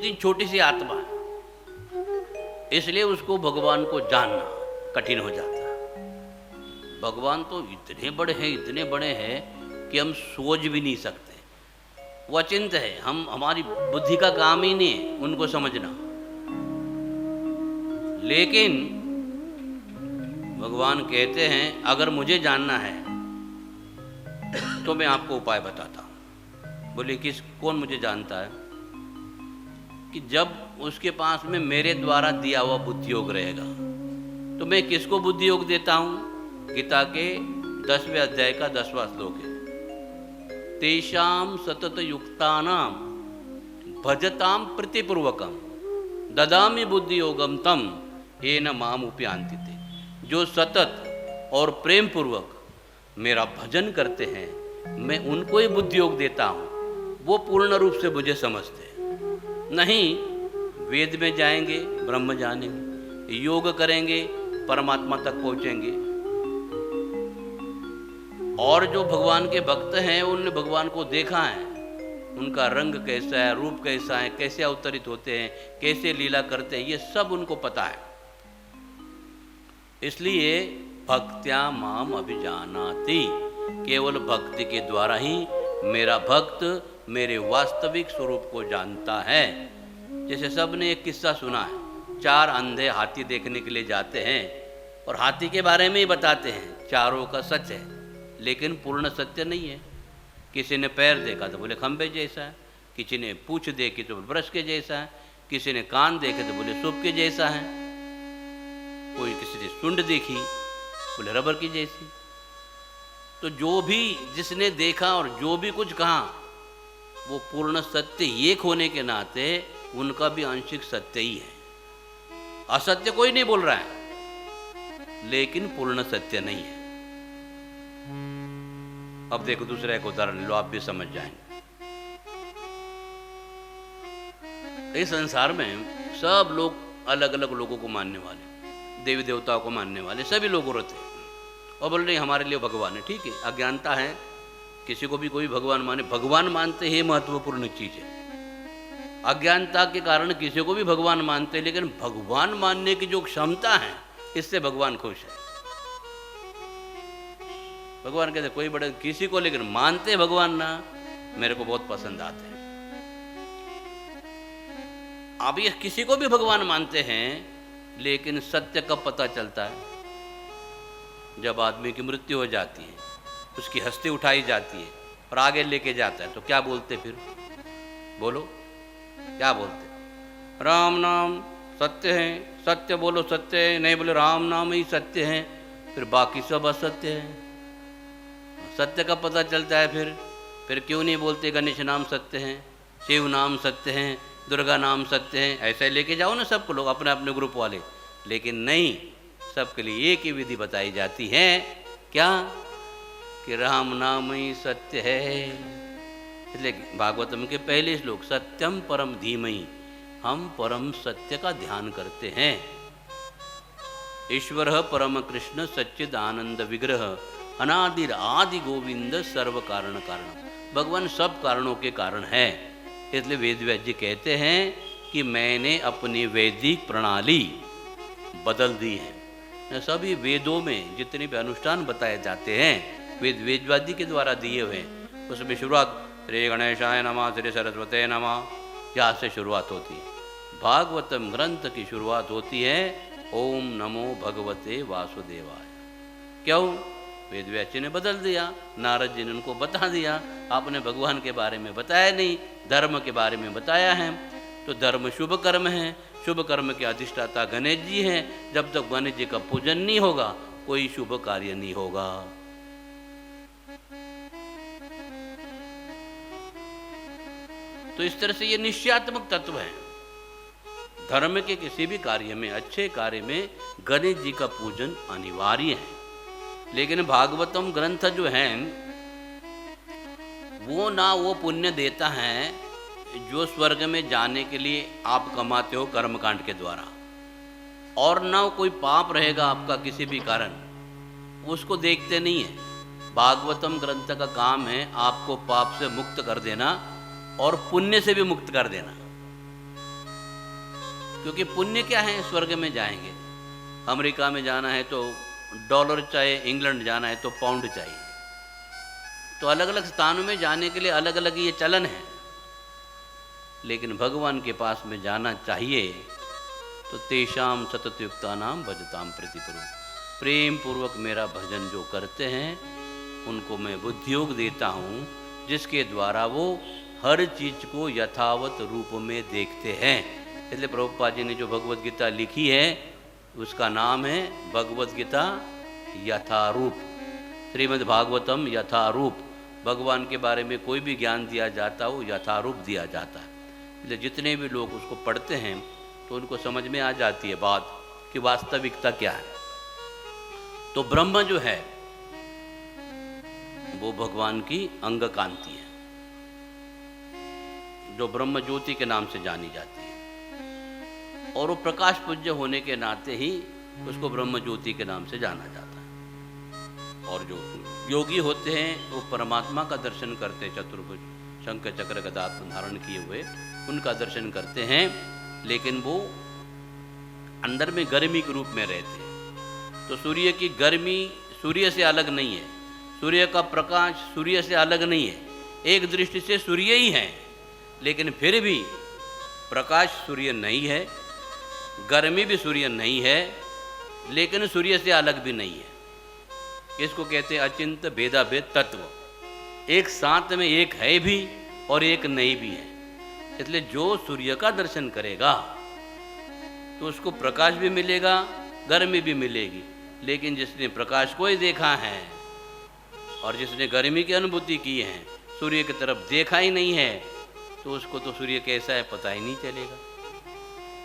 इतनी छोटी सी आत्मा है, इसलिए उसको भगवान को जानना कठिन हो जाता है। भगवान तो इतने बड़े हैं कि हम सोच भी नहीं सकते। वो अचिंत्य है, हमारी बुद्धि का काम ही नहीं है उनको समझना। लेकिन भगवान कहते हैं अगर मुझे जानना है तो मैं आपको उपाय बताता हूँ। बोले कौन मुझे जानता है? कि जब उसके पास में मेरे द्वारा दिया हुआ बुद्धि योग रहेगा तो मैं किसको बुद्धि योग देता हूँ? गीता के 10वें अध्याय का 10वां श्लोक है, तेषाम सतत युक्तानाम भजताम प्रतिपूर्वकम ददामि बुद्धि योगम तम येन माम उपयान्ति ते। जो सतत और प्रेम पूर्वक मेरा भजन करते हैं मैं उनको ही बुद्धि योग देता हूँ, वो पूर्ण रूप से मुझे समझते हैं। नहीं वेद में जाएंगे ब्रह्म जानेंगे, योग करेंगे परमात्मा तक पहुँचेंगे। और जो भगवान के भक्त हैं उन्होंने भगवान को देखा है, उनका रंग कैसा है, रूप कैसा है, कैसे अवतरित होते हैं, कैसे लीला करते हैं, ये सब उनको पता है। इसलिए भक्त्या माम अभिजानाति, केवल भक्ति के द्वारा ही मेरा भक्त मेरे वास्तविक स्वरूप को जानता है। जैसे सब ने एक किस्सा सुना है, 4 अंधे हाथी देखने के लिए जाते हैं और हाथी के बारे में ही बताते हैं, चारों का सच है लेकिन पूर्ण सत्य नहीं है। किसी ने पैर देखा तो बोले खंबे जैसा है, किसी ने पूंछ देखी तो ब्रश के जैसा है, किसी ने कान देखे तो बोले सूप के जैसा है, कोई किसी ने सुंड देखी बोले रबर की जैसी। तो जो भी जिसने देखा और जो भी कुछ कहा वो पूर्ण सत्य एक होने के नाते उनका भी आंशिक सत्य ही है। असत्य कोई नहीं बोल रहा है लेकिन पूर्ण सत्य नहीं है। अब देखो दूसरा एक उदाहरण लो, आप भी समझ जाएंगे। इस संसार में सब लोग अलग अलग लोगों को मानने वाले, देवी देवताओं को मानने वाले सभी लोग रहते हैं और बोल रहे हमारे लिए भगवान है। ठीक है, अज्ञानता है, किसी को भी कोई भगवान माने, भगवान मानते ही महत्वपूर्ण चीज है। अज्ञानता के कारण किसी को भी भगवान मानते हैं, लेकिन भगवान मानने की जो क्षमता है इससे भगवान खुश है। भगवान कहते कोई बड़े किसी को, लेकिन मानते भगवान ना, मेरे को बहुत पसंद आते हैं। अब ये किसी को भी भगवान मानते हैं लेकिन सत्य कब पता चलता है? जब आदमी की मृत्यु हो जाती है, उसकी हस्ती उठाई जाती है और आगे लेके जाता है तो क्या बोलते फिर? बोलो क्या बोलते? राम नाम सत्य है, सत्य बोलो सत्य है, नहीं बोले राम नाम ही सत्य है, फिर बाकी सब असत्य है। सत्य का पता चलता है फिर क्यों नहीं बोलते गणेश नाम सत्य है, शिव नाम सत्य है, दुर्गा नाम सत्य है? ऐसा ही लेके जाओ ना सबको, लोग अपने अपने ग्रुप वाले। लेकिन नहीं, सबके लिए एक ही विधि बताई जाती है, क्या? कि राम नाम ही सत्य है। इसलिए भागवतम के पहले श्लोक सत्यम परम धीमहि, हम परम सत्य का ध्यान करते हैं। ईश्वर परम कृष्ण सच्चिद आनंद विग्रह, अनादिर आदि गोविंद सर्व कारण कारण। भगवान सब कारणों के कारण है। इसलिए वेदव्यास जी कहते हैं कि मैंने अपनी वैदिक प्रणाली बदल दी है। सभी वेदों में जितने भी अनुष्ठान बताए जाते हैं वेदव्यास जी के द्वारा दिए हुए हैं। उसमें शुरुआत श्री गणेशाय नमः, श्री सरस्वती नमः, यहाँ से शुरुआत होती है। भागवतम ग्रंथ की शुरुआत होती है ओम नमो भगवते वासुदेवाय। क्यों? वेदव्यास जी ने बदल दिया, नारद जी ने उनको बता दिया, आपने भगवान के बारे में बताया नहीं, धर्म के बारे में बताया है। तो धर्म शुभ कर्म है, शुभ कर्म के अधिष्ठाता गणेश जी हैं। जब तक गणेश जी का पूजन नहीं होगा कोई शुभ कार्य नहीं होगा। तो इस तरह से ये निश्चयात्मक तत्व है। धर्म के किसी भी कार्य में, अच्छे कार्य में गणेश जी का पूजन अनिवार्य है। लेकिन भागवतम ग्रंथ जो है वो ना वो पुण्य देता है जो स्वर्ग में जाने के लिए आप कमाते हो कर्मकांड के द्वारा, और ना कोई पाप रहेगा आपका किसी भी कारण, उसको देखते नहीं है। भागवतम ग्रंथ का काम है आपको पाप से मुक्त कर देना और पुण्य से भी मुक्त कर देना। क्योंकि पुण्य क्या है, स्वर्ग में जाएंगे। अमेरिका में जाना है तो डॉलर चाहिए, इंग्लैंड जाना है तो पाउंड चाहिए। तो अलग अलग स्थानों में जाने के लिए अलग अलग ये चलन है। लेकिन भगवान के पास में जाना चाहिए तो तेषाम सततयुक्तानाम भजताम प्रतिपुरु, प्रेम पूर्वक मेरा भजन जो करते हैं उनको मैं बुद्धियोग देता हूँ, जिसके द्वारा वो हर चीज को यथावत रूप में देखते हैं। इसलिए प्रभुपाद जी ने जो भगवत गीता लिखी है उसका नाम है भगवत गीता यथारूप, श्रीमद् भागवतम यथारूप। भगवान के बारे में कोई भी ज्ञान दिया जाता है वो यथारूप दिया जाता है। इसलिए जितने भी लोग उसको पढ़ते हैं तो उनको समझ में आ जाती है बात कि वास्तविकता क्या है। तो ब्रह्म जो है वो भगवान की अंग कांति है, जो ब्रह्म ज्योति के नाम से जानी जाती है, और वो प्रकाश पूज्य होने के नाते ही उसको ब्रह्म ज्योति के नाम से जाना जाता है। और जो योगी होते हैं वो परमात्मा का दर्शन करते हैं, चतुर्भुज शंख चक्र गदा धारण किए हुए उनका दर्शन करते हैं, लेकिन वो अंदर में गर्मी के रूप में रहते हैं। तो सूर्य की गर्मी सूर्य से अलग नहीं है, सूर्य का प्रकाश सूर्य से अलग नहीं है, एक दृष्टि से सूर्य ही है, लेकिन फिर भी प्रकाश सूर्य नहीं है, गर्मी भी सूर्य नहीं है, लेकिन सूर्य से अलग भी नहीं है। इसको कहते हैं अचिंत भेदाभेद तत्व, एक साथ में एक है भी और एक नहीं भी है। इसलिए जो सूर्य का दर्शन करेगा तो उसको प्रकाश भी मिलेगा, गर्मी भी मिलेगी। लेकिन जिसने प्रकाश को ही देखा है और जिसने गर्मी की अनुभूति की है, सूर्य की तरफ देखा ही नहीं है, तो उसको तो सूर्य कैसा है पता ही नहीं चलेगा।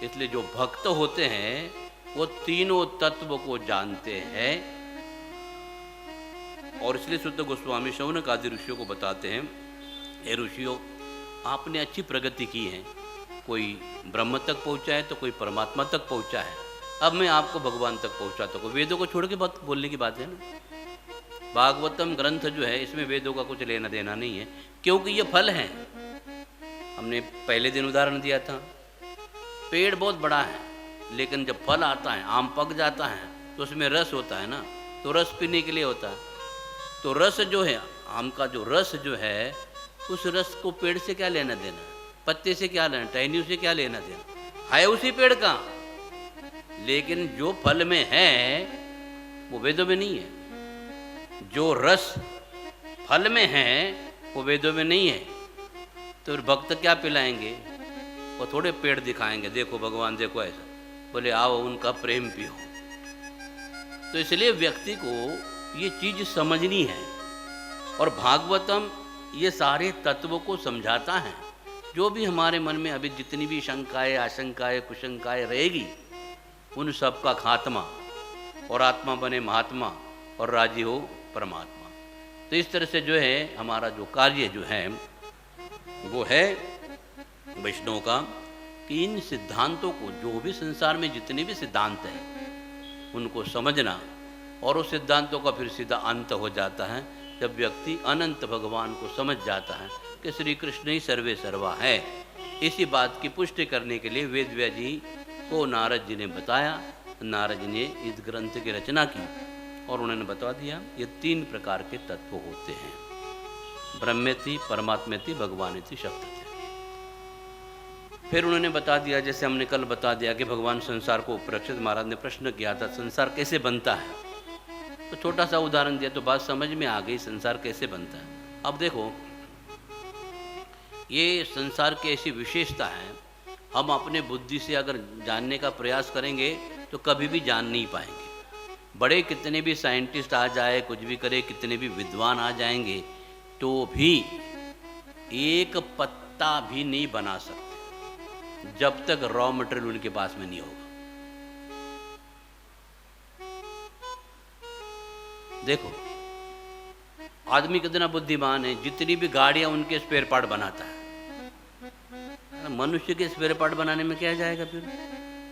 इसलिए जो भक्त होते हैं वो तीनों तत्व को जानते हैं। और इसलिए शुद्ध गोस्वामी शौनक आदि ऋषियों को बताते हैं, हे ऋषियों आपने अच्छी प्रगति की है, कोई ब्रह्म तक पहुंचा है तो कोई परमात्मा तक पहुंचा है, अब मैं आपको भगवान तक पहुंचाता हूँ। वेदों को छोड़ के बात बोलने की बात है ना। भागवतम ग्रंथ जो है इसमें वेदों का कुछ लेना देना नहीं है, क्योंकि ये फल है। हमने पहले दिन उदाहरण दिया था, पेड़ बहुत बड़ा है लेकिन जब फल आता है, आम पक जाता है तो उसमें रस होता है ना, तो रस पीने के लिए होता है। तो रस जो है, आम का जो रस जो है, उस रस को पेड़ से क्या लेना देना, पत्ते से क्या लेना, टहनियों से क्या लेना देना, है उसी पेड़ का। लेकिन जो फल में है वो वेदों में नहीं है, जो रस फल में है वो वेदों में नहीं है। तो भक्त क्या पिलाएंगे, वो थोड़े पेड़ दिखाएंगे, देखो भगवान देखो ऐसा, बोले आओ उनका प्रेम पियो। तो इसलिए व्यक्ति को ये चीज समझनी है। और भागवतम ये सारे तत्वों को समझाता है। जो भी हमारे मन में अभी जितनी भी शंकाएं, आशंकाएं, कुशंकाएं रहेगी, उन सब का खात्मा, और आत्मा बने महात्मा और राजी हो परमात्मा। तो इस तरह से जो है हमारा जो कार्य जो है वो है वैष्णव का, कि इन सिद्धांतों को, जो भी संसार में जितने भी सिद्धांत हैं उनको समझना, और उस सिद्धांतों का फिर सीधा अंत हो जाता है जब व्यक्ति अनंत भगवान को समझ जाता है कि श्री कृष्ण ही सर्वे सर्वा है। इसी बात की पुष्टि करने के लिए वेद व्यास जी को नारद जी ने बताया। नारद जी ने इस ग्रंथ की रचना की और उन्होंने बता दिया ये 3 प्रकार के तत्व होते हैं, ब्रह्मेति, परमात्मेति, भगवानेति, शक्ति। फिर उन्होंने बता दिया, जैसे हमने कल बता दिया कि भगवान संसार को, परीक्षित महाराज ने प्रश्न किया था संसार कैसे बनता है, तो छोटा सा उदाहरण दिया तो बात समझ में आ गई संसार कैसे बनता है। अब देखो ये संसार की ऐसी विशेषता है, हम अपने बुद्धि से अगर जानने का प्रयास करेंगे तो कभी भी जान नहीं पाएंगे। बड़े कितने भी साइंटिस्ट आ जाए, कुछ भी करे, कितने भी विद्वान आ जाएंगे, तो भी एक पत्ता भी नहीं बना सकते जब तक रॉ मटेरियल उनके पास में नहीं होगा। देखो आदमी कितना बुद्धिमान है, जितनी भी गाड़ियां उनके स्पेयर पार्ट बनाता है। मनुष्य के स्पेयर पार्ट बनाने में क्या जाएगा फिर,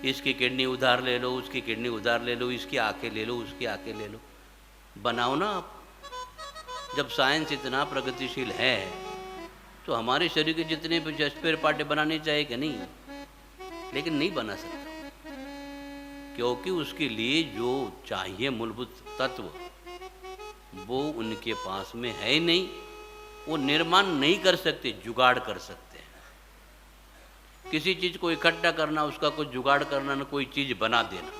इसकी किडनी उधार ले लो, उसकी किडनी उधार ले लो, इसकी आंखें ले लो, उसकी आंखें ले लो, बनाओ ना आप। जब साइंस इतना प्रगतिशील है तो हमारे शरीर के जितने भी स्पेयर पार्ट बनाने चाहिए कि नहीं, लेकिन नहीं बना सकता, क्योंकि उसके लिए जो चाहिए मूलभूत तत्व वो उनके पास में है ही नहीं। वो निर्माण नहीं कर सकते, जुगाड़ कर सकते हैं। किसी चीज़ को इकट्ठा करना, उसका कोई जुगाड़ करना, ना कोई चीज़ बना देना,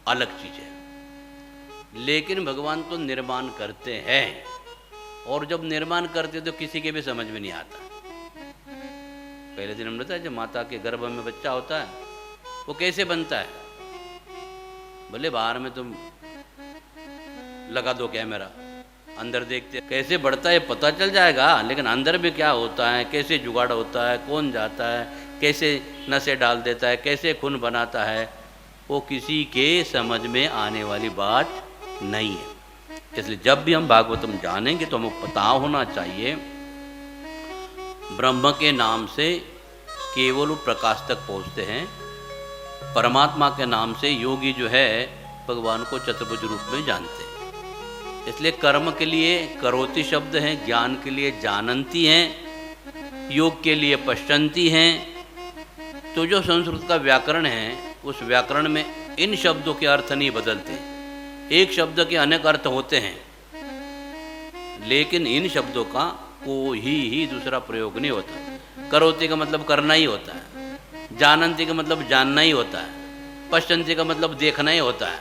अलग चीज़ है। लेकिन भगवान तो निर्माण करते हैं, और जब निर्माण करते तो किसी के भी समझ में नहीं आता। पहले दिन हमने बताया, जब माता के गर्भ में बच्चा होता है वो कैसे बनता है। भले बाहर में तुम लगा दो कैमरा, अंदर देखते कैसे बढ़ता है पता चल जाएगा, लेकिन अंदर में क्या होता है, कैसे जुगाड़ होता है, कौन जाता है, कैसे नसें डाल देता है, कैसे खून बनाता है, वो किसी के समझ में आने वाली बात नहीं है। इसलिए जब भी हम भागवतम जानेंगे तो हमें पता होना चाहिए ब्रह्म के नाम से केवल वो प्रकाश तक पहुँचते हैं। परमात्मा के नाम से योगी जो है भगवान को चतुर्भुज रूप में जानते हैं। इसलिए कर्म के लिए करोति शब्द हैं, ज्ञान के लिए जानंती हैं, योग के लिए पश्चंती हैं। तो जो संस्कृत का व्याकरण है, उस व्याकरण में इन शब्दों के अर्थ नहीं बदलते। एक शब्द के अनेक अर्थ होते हैं, लेकिन इन शब्दों का कोई ही दूसरा प्रयोग नहीं होता। करोति का मतलब करना ही होता है, जानंती का मतलब जानना ही होता है, पश्चंती का मतलब देखना ही होता है।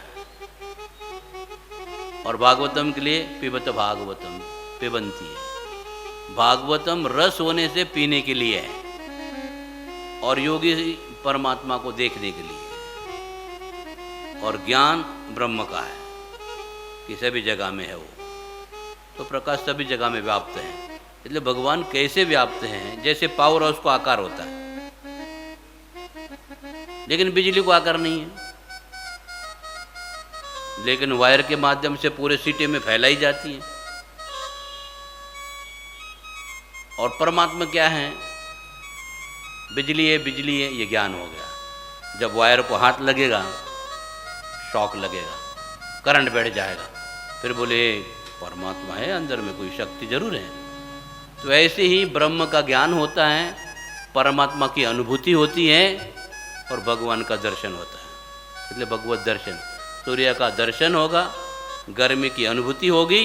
और भागवतम के लिए पिबत भागवतम, पिबंती है। भागवतम रस होने से पीने के लिए है, और योगी परमात्मा को देखने के लिए है। और ज्ञान ब्रह्म का है कि सभी जगह में है वो, तो प्रकाश सभी जगह में व्याप्त है। इसलिए भगवान कैसे व्याप्त हैं, जैसे पावर हाउस को आकार होता है, लेकिन बिजली को आकार नहीं है, लेकिन वायर के माध्यम से पूरे सिटी में फैलाई जाती है। और परमात्मा क्या है, बिजली है, बिजली है, ये ज्ञान हो गया। जब वायर को हाथ लगेगा, शॉक लगेगा, करंट बैठ जाएगा, फिर बोले परमात्मा है, अंदर में कोई शक्ति जरूर है। तो ऐसे ही ब्रह्म का ज्ञान होता है, परमात्मा की अनुभूति होती है, और भगवान का दर्शन होता है। इसलिए भगवत दर्शन, सूर्य का दर्शन होगा, गर्मी की अनुभूति होगी,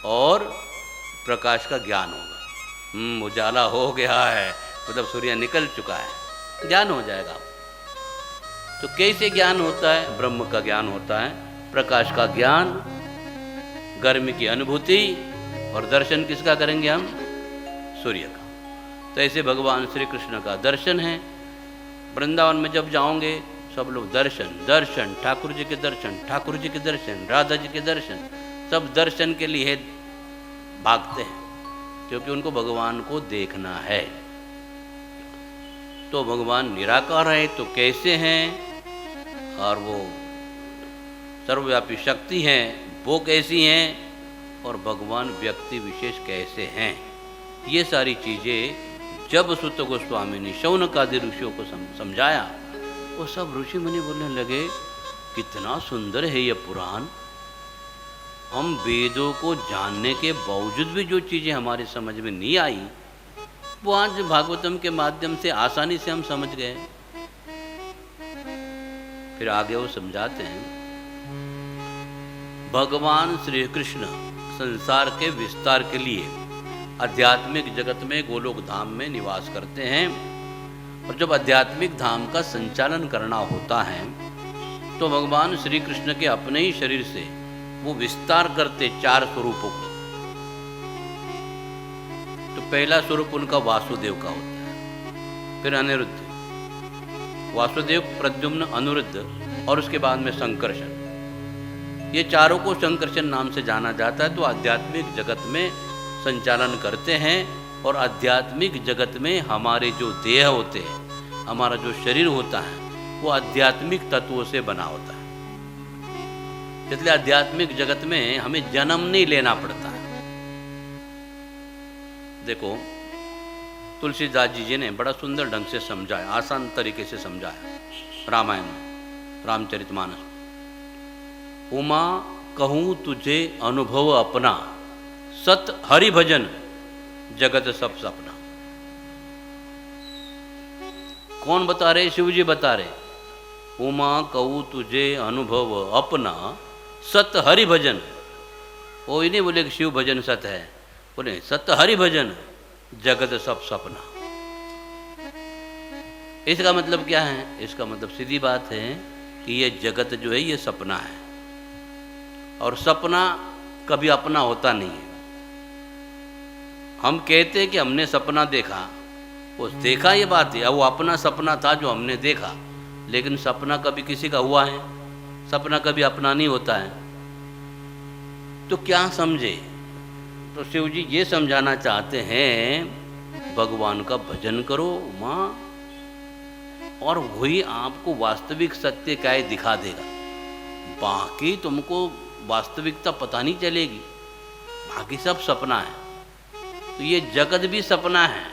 और प्रकाश का ज्ञान होगा। उजाला हो गया है, मतलब सूर्य निकल चुका है, ज्ञान हो जाएगा। तो कैसे ज्ञान होता है, ब्रह्म का ज्ञान होता है, प्रकाश का ज्ञान, गर्मी की अनुभूति, और दर्शन किसका करेंगे हम, सूर्य का। तो ऐसे भगवान श्री कृष्ण का दर्शन है। वृंदावन में जब जाओगे सब लोग दर्शन दर्शन, ठाकुर जी के दर्शन, ठाकुर जी के दर्शन, राधा जी के दर्शन, सब दर्शन के लिए भागते हैं, क्योंकि उनको भगवान को देखना है। तो भगवान निराकार है तो कैसे हैं, और वो सर्वव्यापी शक्ति हैं वो कैसी हैं, और भगवान व्यक्ति विशेष कैसे हैं, ये सारी चीज़ें जब सुत गोस्वामी ने शौनक आदि ऋषियों को समझाया, वो सब ऋषि मुनि बोलने लगे कितना सुंदर है ये पुराण। हम वेदों को जानने के बावजूद भी जो चीज़ें हमारे समझ में नहीं आई, वो आज भागवतम के माध्यम से आसानी से हम समझ गए। फिर आगे वो समझाते हैं, भगवान श्री कृष्ण संसार के विस्तार के लिए आध्यात्मिक जगत में गोलोक धाम में निवास करते हैं। और जब आध्यात्मिक धाम का संचालन करना होता है तो भगवान श्री कृष्ण के अपने ही शरीर से वो विस्तार करते 4 स्वरूपों को। तो पहला स्वरूप उनका वासुदेव का होता है, फिर अनिरुद्ध, वासुदेव, प्रद्युम्न, अनिरुद्ध, और उसके बाद में संकर्षण। ये चारों को संकर्षण नाम से जाना जाता है। तो आध्यात्मिक जगत में संचालन करते हैं, और आध्यात्मिक जगत में हमारे जो देह होते हैं, हमारा जो शरीर होता है, वो आध्यात्मिक तत्वों से बना होता है। इसलिए आध्यात्मिक जगत में हमें जन्म नहीं लेना पड़ता है। देखो तुलसीदास जी ने बड़ा सुंदर ढंग से समझाया, आसान तरीके से समझाया रामायण में, रामचरितमानस। उमा कहूँ तुझे अनुभव अपना, सत हरि भजन जगत सब सपना। कौन बता रहे? शिव जी बता रहे, उमा कहू तुझे अनुभव अपना सत हरि भजन। वो ही नहीं बोले कि शिव भजन सत है, बोले सत हरि भजन जगत सब सपना। इसका मतलब क्या है? इसका मतलब सीधी बात है कि ये जगत जो है ये सपना है, और सपना कभी अपना होता नहीं है। हम कहते हैं कि हमने सपना देखा, वो देखा ये बात है, वो अपना सपना था जो हमने देखा, लेकिन सपना कभी किसी का हुआ है? सपना कभी अपना नहीं होता है। तो क्या समझे? तो शिव जी ये समझाना चाहते हैं भगवान का भजन करो माँ, और वही आपको वास्तविक सत्य क्या है दिखा देगा। बाकी तुमको वास्तविकता पता नहीं चलेगी, बाकी सब सपना है। तो ये जगत भी सपना है,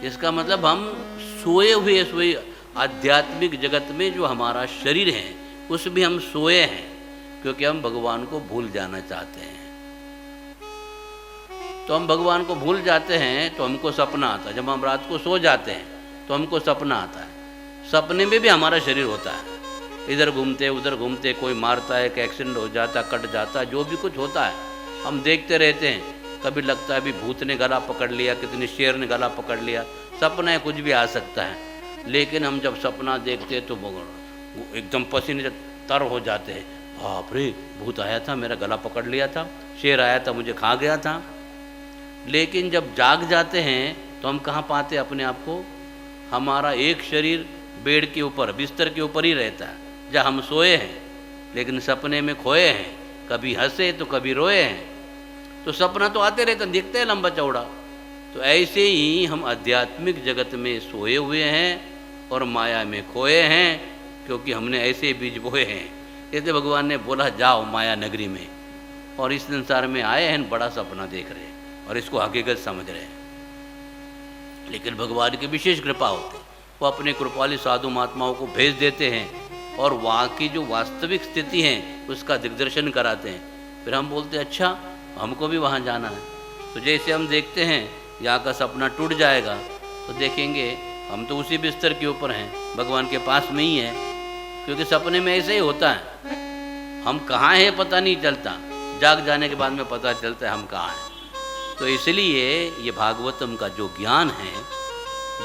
इसका मतलब हम सोए आध्यात्मिक जगत में जो हमारा शरीर है उस भी हम सोए हैं, क्योंकि हम भगवान को भूल जाना चाहते हैं। तो हम भगवान को भूल जाते हैं तो हमको सपना आता है। जब हम रात को सो जाते हैं तो हमको सपना आता है। सपने में भी हमारा शरीर होता है, इधर घूमते उधर घूमते, कोई मारता है, एक एक्सीडेंट हो जाता, कट जाता, जो भी कुछ होता है हम देखते रहते हैं। कभी लगता है अभी भूत ने गला पकड़ लिया, कितने शेर ने गला पकड़ लिया। सपना है, कुछ भी आ सकता है। लेकिन हम जब सपना देखते हैं तो एकदम पसीने तर हो जाते हैं, बाप रे भूत आया था, मेरा गला पकड़ लिया था, शेर आया था, मुझे खा गया था। लेकिन जब जाग जाते हैं तो हम कहाँ पाते हैं अपने आप को? हमारा एक शरीर बेड के ऊपर, बिस्तर के ऊपर ही रहता है, जहाँ हम सोए हैं, लेकिन सपने में खोए हैं। कभी हंसे तो कभी रोए हैं। तो सपना तो आते रहते, दिखते हैं लंबा चौड़ा। तो ऐसे ही हम आध्यात्मिक जगत में सोए हुए हैं और माया में खोए हैं, क्योंकि हमने ऐसे बीज बोए हैं। इसलिए भगवान ने बोला जाओ माया नगरी में, और इस संसार में आए हैं, बड़ा सपना देख रहे हैं और इसको हकीकत समझ रहे हैं। लेकिन भगवान की विशेष कृपा होती है, वो अपने कृपालु साधु महात्माओं को भेज देते हैं और वहाँ की जो वास्तविक स्थिति है उसका दिग्दर्शन कराते हैं। फिर हम बोलते हैं अच्छा हमको भी वहाँ जाना है। तो जैसे हम देखते हैं यहाँ का सपना टूट जाएगा तो देखेंगे हम तो उसी बिस्तर के ऊपर हैं, भगवान के पास में ही है, क्योंकि सपने में ऐसे ही होता है। हम कहाँ हैं पता नहीं चलता, जाग जाने के बाद में पता चलता है हम कहाँ हैं। तो इसलिए ये भागवतम का जो ज्ञान है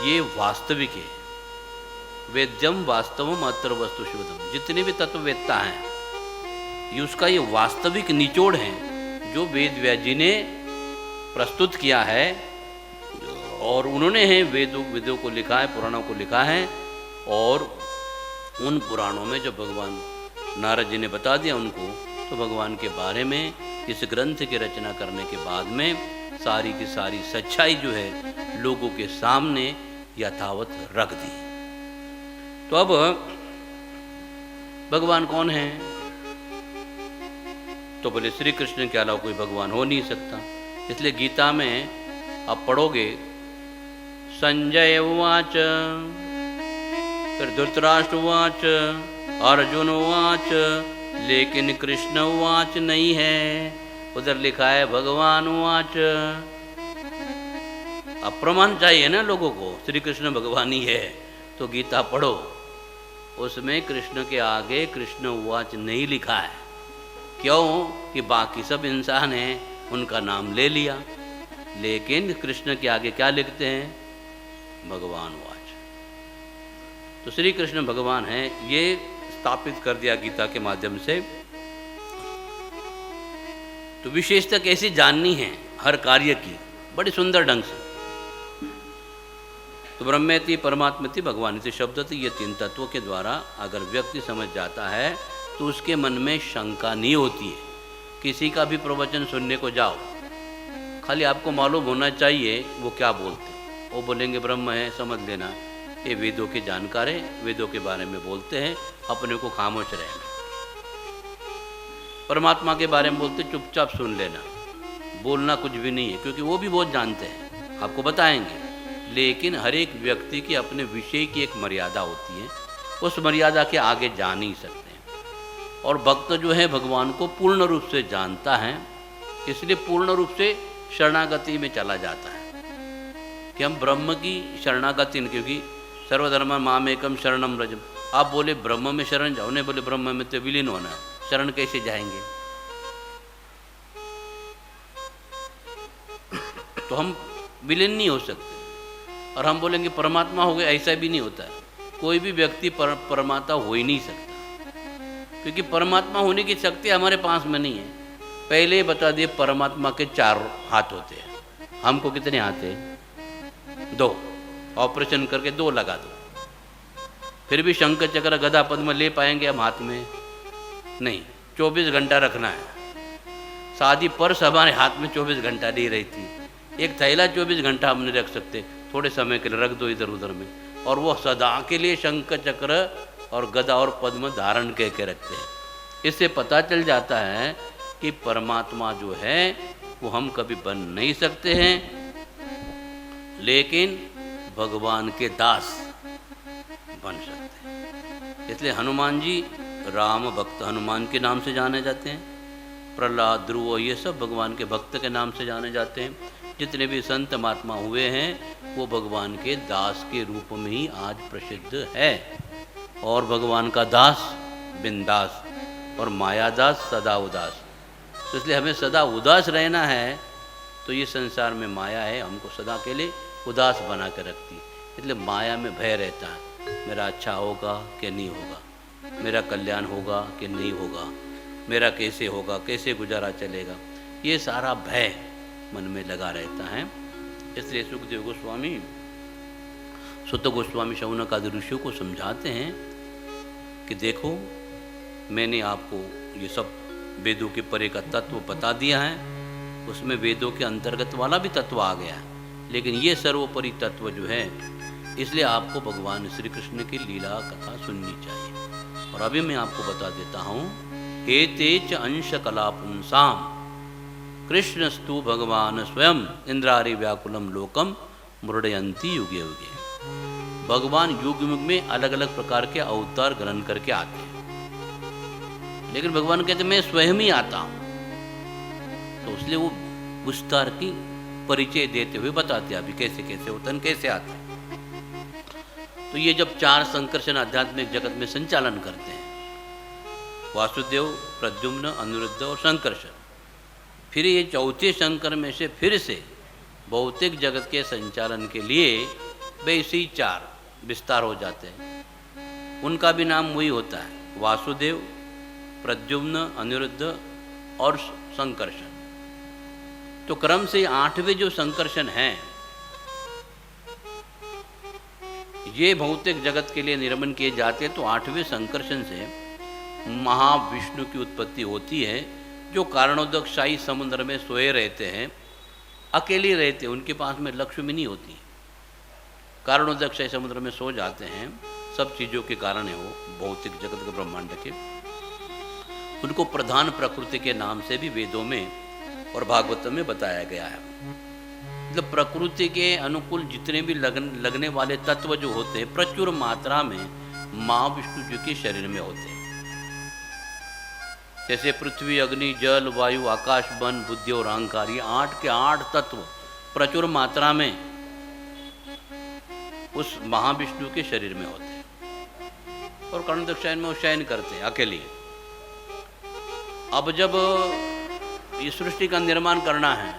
ये वास्तविक है। वेद्यम वास्तवम अत्र वस्तु शिवदम, जितने भी तत्ववेत्ता हैं ये उसका ये वास्तविक निचोड़ है जो वेद व्यास जी ने प्रस्तुत किया है। और उन्होंने हैं वेदों को लिखा है, पुराणों को लिखा है, और उन पुराणों में जब भगवान नारद जी ने बता दिया उनको, तो भगवान के बारे में इस ग्रंथ की रचना करने के बाद में सारी की सारी सच्चाई जो है लोगों के सामने यथावत रख दी। तो अब भगवान कौन है? तो बोले श्री कृष्ण के अलावा कोई भगवान हो नहीं सकता। इसलिए गीता में आप पढ़ोगे, संजय उवाच, फिर धृतराष्ट्र उवाच, अर्जुन उवाच, लेकिन कृष्ण उवाच नहीं है, उधर लिखा है भगवान उवाच। अब प्रमाण चाहिए ना लोगों को, श्री कृष्ण भगवान ही है। तो गीता पढ़ो, उसमें कृष्ण के आगे कृष्ण उवाच नहीं लिखा है। क्यों? कि बाकी सब इंसान हैं, उनका नाम ले लिया, लेकिन कृष्ण के आगे क्या लिखते हैं? भगवान उवाच। तो श्री कृष्ण भगवान हैं, ये स्थापित कर दिया गीता के माध्यम से। तो विशेषता कैसे जाननी है हर कार्य की, बड़ी सुंदर ढंग से। तो ब्रह्मेति परमात्मेति भगवानिति शब्दति, ये तीन तत्वों के द्वारा अगर व्यक्ति समझ जाता है तो उसके मन में शंका नहीं होती है। किसी का भी प्रवचन सुनने को जाओ, खाली आपको मालूम होना चाहिए वो क्या बोलते हैं। वो बोलेंगे ब्रह्म है, समझ लेना ये वेदों के जानकार है, वेदों के बारे में बोलते हैं, अपने को खामोश रहना। परमात्मा के बारे में बोलते चुपचाप सुन लेना, बोलना कुछ भी नहीं है, क्योंकि वो भी बहुत जानते हैं, आपको बताएंगे। लेकिन हर एक व्यक्ति की अपने विषय की एक मर्यादा होती है, उस मर्यादा के आगे जा नहीं सकते। और भक्त जो है भगवान को पूर्ण रूप से जानता है, इसलिए पूर्ण रूप से शरणागति में चला जाता है कि हम ब्रह्म की शरणागति, क्योंकि सर्वधर्म मामेकम शरणम रजम। आप बोले ब्रह्म में शरण जाओ, नहीं बोले ब्रह्म में तो विलीन होना है, शरण कैसे जाएंगे? तो हम विलीन नहीं हो सकते। और हम बोलेंगे परमात्मा हो गए, ऐसा भी नहीं होता है। कोई भी व्यक्ति परमात्मा हो ही नहीं सकता, क्योंकि परमात्मा होने की शक्ति हमारे पास में नहीं है। पहले ही बता दिए, परमात्मा के 4 हाथ होते हैं, हमको कितने हाथ हैं? 2। ऑपरेशन करके 2 लगा दो, फिर भी शंख चक्र गदा पद्म ले पाएंगे हम हाथ में? नहीं, 24 घंटा रखना है। शादी पर्स हमारे हाथ में 24 घंटा नहीं रहती, एक थैला 24 घंटा हम नहीं रख सकते, थोड़े समय के लिए रख दो इधर उधर में, और वो सदा के लिए शंख चक्र और गदा और पद्म धारण के रखते हैं। इससे पता चल जाता है कि परमात्मा जो है वो हम कभी बन नहीं सकते हैं, लेकिन भगवान के दास बन सकते हैं। इसलिए हनुमान जी राम भक्त हनुमान के नाम से जाने जाते हैं। प्रहलाद, ध्रुव, ये सब भगवान के भक्त के नाम से जाने जाते हैं। जितने भी संत महात्मा हुए हैं वो भगवान के दास के रूप में ही आज प्रसिद्ध है। और भगवान का दास बिंदास और मायादास सदा उदास। तो इसलिए हमें सदा उदास रहना है। तो ये संसार में माया है, हमको सदा के लिए उदास बना कर रखती है। इसलिए माया में भय रहता है, मेरा अच्छा होगा कि नहीं होगा, मेरा कल्याण होगा कि नहीं होगा, मेरा कैसे होगा, कैसे गुजारा चलेगा, ये सारा भय मन में लगा रहता है। इसलिए सुखदेव गोस्वामी, सुत गोस्वामी शौनक आदि ऋषियों को समझाते हैं कि देखो, मैंने आपको ये सब वेदों के परे का तत्व बता दिया है, उसमें वेदों के अंतर्गत वाला भी तत्व आ गया है, लेकिन ये सर्वोपरि तत्व जो है, इसलिए आपको भगवान श्री कृष्ण की लीला कथा सुननी चाहिए। और अभी मैं आपको बता देता हूँ, एते च अंश कला पुंसाम कृष्णस्तु भगवान स्वयं इंद्रारि व्याकुलम लोकम मृडयंती युगे युगे। भगवान युग युग में अलग अलग प्रकार के अवतार ग्रहण करके आते हैं, लेकिन भगवान कहते मैं स्वयं ही आता हूँ। तो इसलिए वो विस्तार की परिचय देते हुए बताते हैं अभी कैसे कैसे होता है, कैसे आता है। तो ये जब 4 संकर्षण आध्यात्मिक जगत में संचालन करते हैं, वासुदेव, प्रद्युम्न, अनिरुद्ध और संकर्षण, फिर ये चौथे शंकर में से फिर से भौतिक जगत के संचालन के लिए वैसे ही 4 विस्तार हो जाते हैं। उनका भी नाम वही होता है, वासुदेव, प्रद्युम्न, अनिरुद्ध और संकर्षण। तो क्रम से 8वें जो संकर्षण हैं, ये भौतिक जगत के लिए निर्माण किए जाते हैं। तो 8वें संकर्षण से महाविष्णु की उत्पत्ति होती है, जो कारणोदक शाही समुद्र में सोए रहते हैं, अकेले रहते हैं, उनके पास में लक्ष्मी नहीं होती। कारणोदक शाही समुद्र में सो जाते हैं, सब चीज़ों के कारण है वो, भौतिक जगत के ब्रह्मांड के। उनको प्रधान प्रकृति के नाम से भी वेदों में और भागवत में बताया गया है। मतलब प्रकृति के अनुकूल जितने भी लगने वाले तत्व जो होते हैं, प्रचुर मात्रा में महाविष्णु जी के शरीर में होते हैं। जैसे पृथ्वी, अग्नि, जल, वायु, आकाश, वन, बुद्धि और अहंकार, ये 8 के 8 तत्व प्रचुर मात्रा में उस महाविष्णु के शरीर में होते हैं। और कर्णोदक शयन में वो शयन करते हैं अकेले। अब जब इस सृष्टि का निर्माण करना है,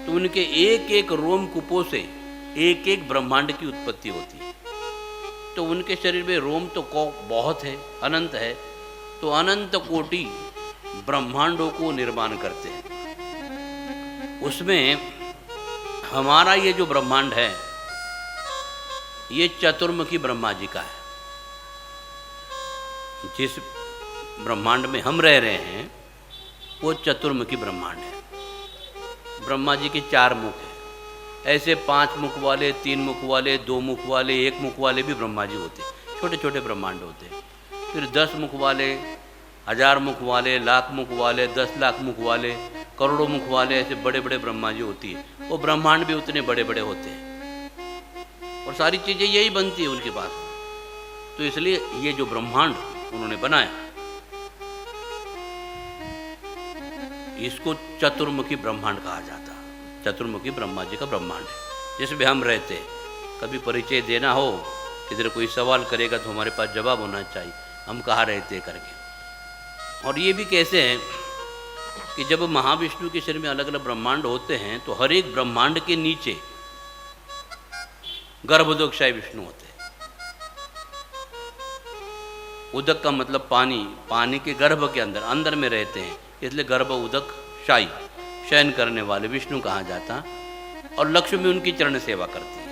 तो उनके एक एक रोम कुपों से एक एक ब्रह्मांड की उत्पत्ति होती है। तो उनके शरीर में रोम तो बहुत है, अनंत है, तो अनंत कोटि ब्रह्मांडों को निर्माण करते हैं। उसमें हमारा ये जो ब्रह्मांड है, ये चतुर्मुखी ब्रह्मा जी का है। जिस ब्रह्मांड में हम रह रहे हैं वो चतुर्मुखी ब्रह्मांड है। ब्रह्मा जी के 4 मुख हैं। ऐसे 5 मुख वाले, 3 मुख वाले, 2 मुख वाले, 1 मुख वाले भी ब्रह्मा जी होते हैं। छोटे छोटे ब्रह्मांड होते हैं। फिर 10 मुख वाले, 1000 मुख वाले, लाख मुख वाले, 10 लाख मुख वाले, करोड़ों मुख वाले, ऐसे बड़े बड़े ब्रह्मा जी होती है। वो ब्रह्मांड भी उतने बड़े बड़े होते हैं और सारी चीज़ें यही बनती है उनके पास। तो इसलिए ये जो ब्रह्मांड उन्होंने बनाया, इसको चतुर्मुखी ब्रह्मांड कहा जाता है। चतुर्मुखी ब्रह्मा जी का ब्रह्मांड है जिसमें हम रहते हैं। कभी परिचय देना हो किधर कोई सवाल करेगा तो हमारे पास जवाब होना चाहिए, हम कहाँ रहते करके। और ये भी कैसे है कि जब महाविष्णु के शरीर में अलग अलग ब्रह्मांड होते हैं तो हर एक ब्रह्मांड के नीचे गर्भोदकशाही विष्णु होते हैं। उदक का मतलब पानी, पानी के गर्भ के अंदर अंदर में रहते हैं, इसलिए गर्भ उदक शाही, शयन करने वाले विष्णु कहा जाता। और लक्ष्मी उनकी चरण सेवा करती है।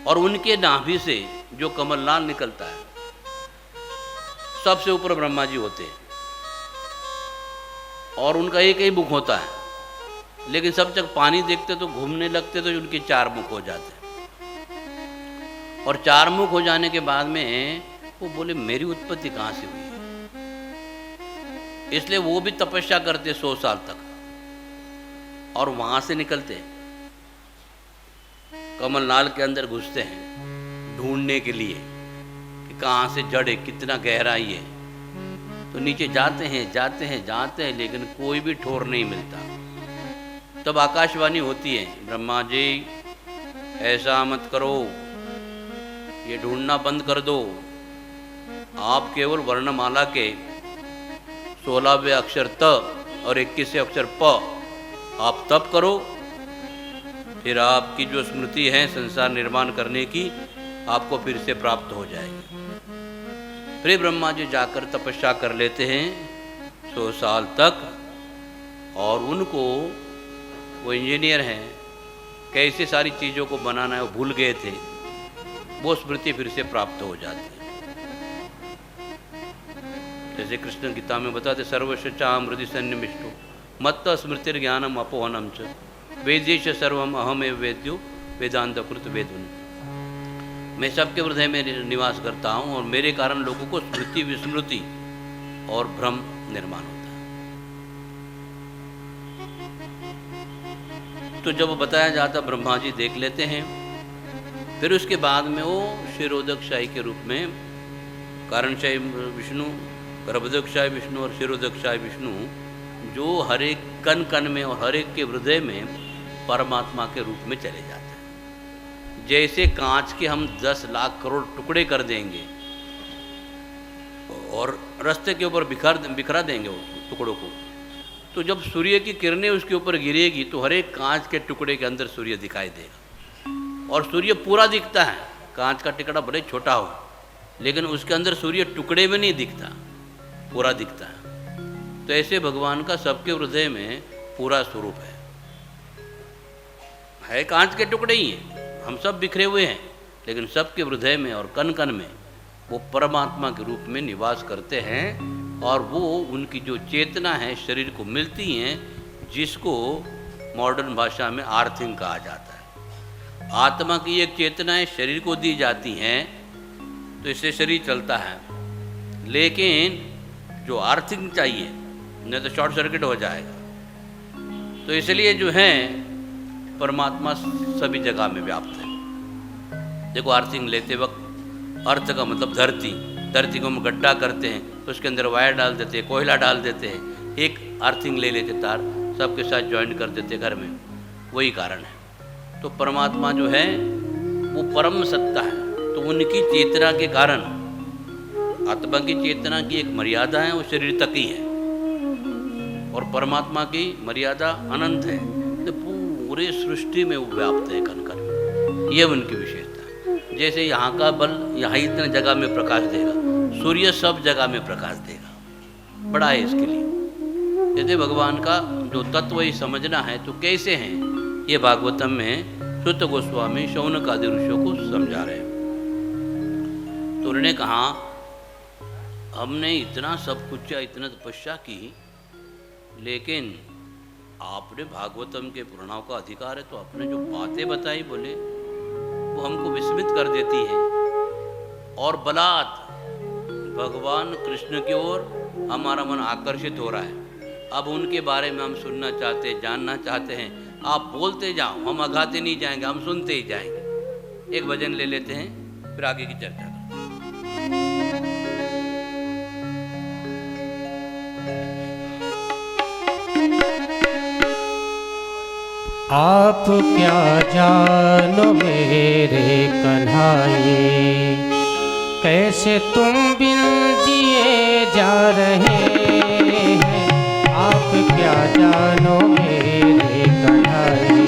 और उनके नाभि से जो कमलनाल निकलता है, सबसे ऊपर ब्रह्मा जी होते हैं और उनका एक ही मुख होता है, लेकिन सब जब पानी देखते तो घूमने लगते तो उनके 4 मुख हो जाते हैं। और 4 मुख हो जाने के बाद में वो बोले मेरी उत्पत्ति कहाँ से हुई है, इसलिए वो भी तपस्या करते 100 साल तक और वहां से निकलते हैं, कमलनाल के अंदर घुसते हैं ढूंढने के लिए कि कहाँ से जड़ है, कितना गहराई है। तो नीचे जाते हैं, लेकिन कोई भी ठोर नहीं मिलता। तब आकाशवाणी होती है, ब्रह्मा जी ऐसा मत करो, ये ढूंढना बंद कर दो, आप केवल वर्णमाला के 16वें अक्षर त और 21वें अक्षर प आप तप करो, फिर आपकी जो स्मृति है संसार निर्माण करने की आपको फिर से प्राप्त हो जाएगी। फिर ब्रह्मा जी जाकर तपस्या कर लेते हैं 100 साल तक, और उनको, वो इंजीनियर हैं, कैसे सारी चीज़ों को बनाना है वो भूल गए थे, वो स्मृति फिर से प्राप्त हो जाती है। जैसे कृष्ण गीता में बताते, सर्वस्व चामृति सन्निविष्टो मत्त स्मृतिर ज्ञानम अपोहनम च वेदेश सर्वम अहमेव वेद्यो वेदांतकृत वेदुन। मैं सबके हृदय में निवास करता हूँ और मेरे कारण लोगों को स्मृति विस्मृति और भ्रम निर्माण होता है। तो जब बताया जाता ब्रह्मा जी देख लेते हैं, फिर उसके बाद में वो क्षीरोदकशाही के रूप में कारणशाही विष्णु, गर्भोदकशाही विष्णु और क्षीरोदकशाही विष्णु, जो हर एक कण कण में और हर एक के हृदय में परमात्मा के रूप में चले जाते हैं। जैसे कांच के हम 10 लाख करोड़ टुकड़े कर देंगे और रास्ते के ऊपर बिखरा देंगे उस टुकड़ों को, तो जब सूर्य की किरणें उसके ऊपर गिरेगी तो हर एक कांच के टुकड़े के अंदर सूर्य दिखाई देगा। और सूर्य पूरा दिखता है, कांच का टुकड़ा भले छोटा हो लेकिन उसके अंदर सूर्य टुकड़े में नहीं दिखता, पूरा दिखता है। तो ऐसे भगवान का सबके हृदय में पूरा स्वरूप है कांच के टुकड़े ही हैं, हम सब बिखरे हुए हैं, लेकिन सबके हृदय में और कण कण में वो परमात्मा के रूप में निवास करते हैं। और वो उनकी जो चेतना है शरीर को मिलती हैं, जिसको मॉडर्न भाषा में आर्थिंग कहा जाता है। आत्मा की एक चेतनाएं शरीर को दी जाती हैं तो इससे शरीर चलता है, लेकिन जो आर्थिंग चाहिए नहीं तो शॉर्ट सर्किट हो जाएगा। तो इसलिए जो है परमात्मा सभी जगह में व्याप्त है। देखो अर्थिंग लेते वक्त, अर्थ का मतलब धरती को हम गड्ढा करते हैं तो उसके अंदर वायर डाल देते हैं, कोयला डाल देते हैं, एक अर्थिंग ले लेते तार, सबके साथ ज्वाइंट कर देते घर में, वही कारण है। तो परमात्मा जो है वो परम सत्ता है, तो उनकी चेतना के कारण, आत्मा की चेतना की एक मर्यादा है, वो शरीर तक ही है, और परमात्मा की मर्यादा अनंत है, तो पूरे सृष्टि में वो व्याप्त है कण कण। ये उनकी विशेषता है। जैसे यहाँ का बल यहाँ इतने जगह में प्रकाश देगा, सूर्य सब जगह में प्रकाश देगा, बड़ा है इसके लिए। यदि भगवान का जो तत्व ही समझना है तो कैसे हैं, ये भागवतम में सुत गोस्वामी शौनक आदि ऋषियों को समझा रहे हैं। तो उन्होंने कहा हमने इतना सब कुछ किया, इतना तपस्या की, लेकिन आपने भागवतम के पुराणों का अधिकार है, तो आपने जो बातें बताई बोले वो हमको विस्मित कर देती है, और बलात् भगवान कृष्ण की ओर हमारा मन आकर्षित हो रहा है। अब उनके बारे में हम सुनना चाहते हैं, जानना चाहते हैं। आप बोलते जाओ, हम अघाते नहीं जाएंगे, हम सुनते ही जाएंगे। एक भजन ले लेते हैं, फिर आगे की चर्चा करते हैं। आप क्या जानो मेरे कन्हाई, कैसे तुम बिन जिए जा रहे हैं। आप क्या जानो मेरे कन्हाई,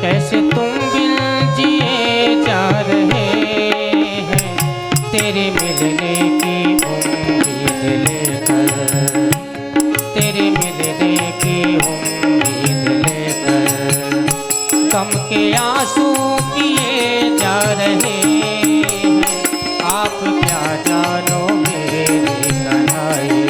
कैसे तुम बिन जिए जा रहे हैं। तेरे मिलने की उम्मीद लेकर, तेरे मिलने की उम्मीद लेकर गम के आंसू किए जा रहे हैं। आप क्या जानो मेरे कन्हाई।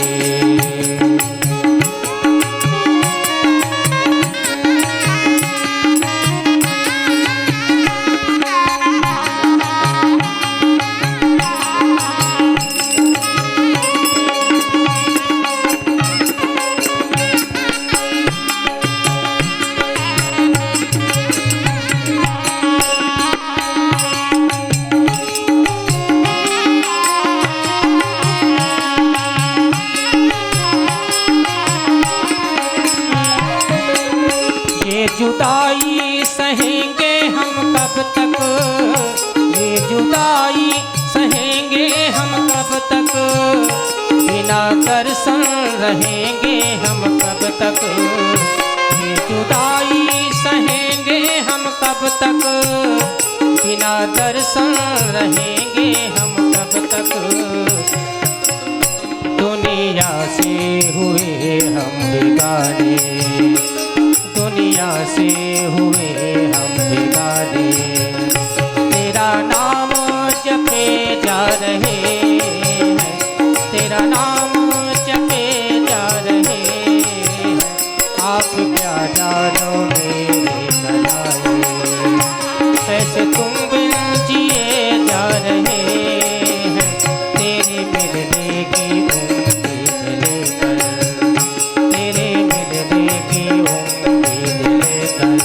जुदाई सहेंगे हम कब तक, ये जुदाई सहेंगे हम कब तक। बिना दर्शन रहेंगे हम कब तक, ये जुदाई सहेंगे हम कब तक। बिना दर्शन रहेंगे हम कब तक। दुनिया से हुए हम बेगाने, दुनिया से हुए हम बेगाने। तेरा नाम जपे जा रहे हैं, तेरा नाम जपे जा रहे हैं। आप क्या जानो मेरे कन्हाई, कैसे तुम बिन जिए जा रहे हैं। तेरे मिलने की उम्मीद लेकर, तेरे मिलने की उम्मीद लेकर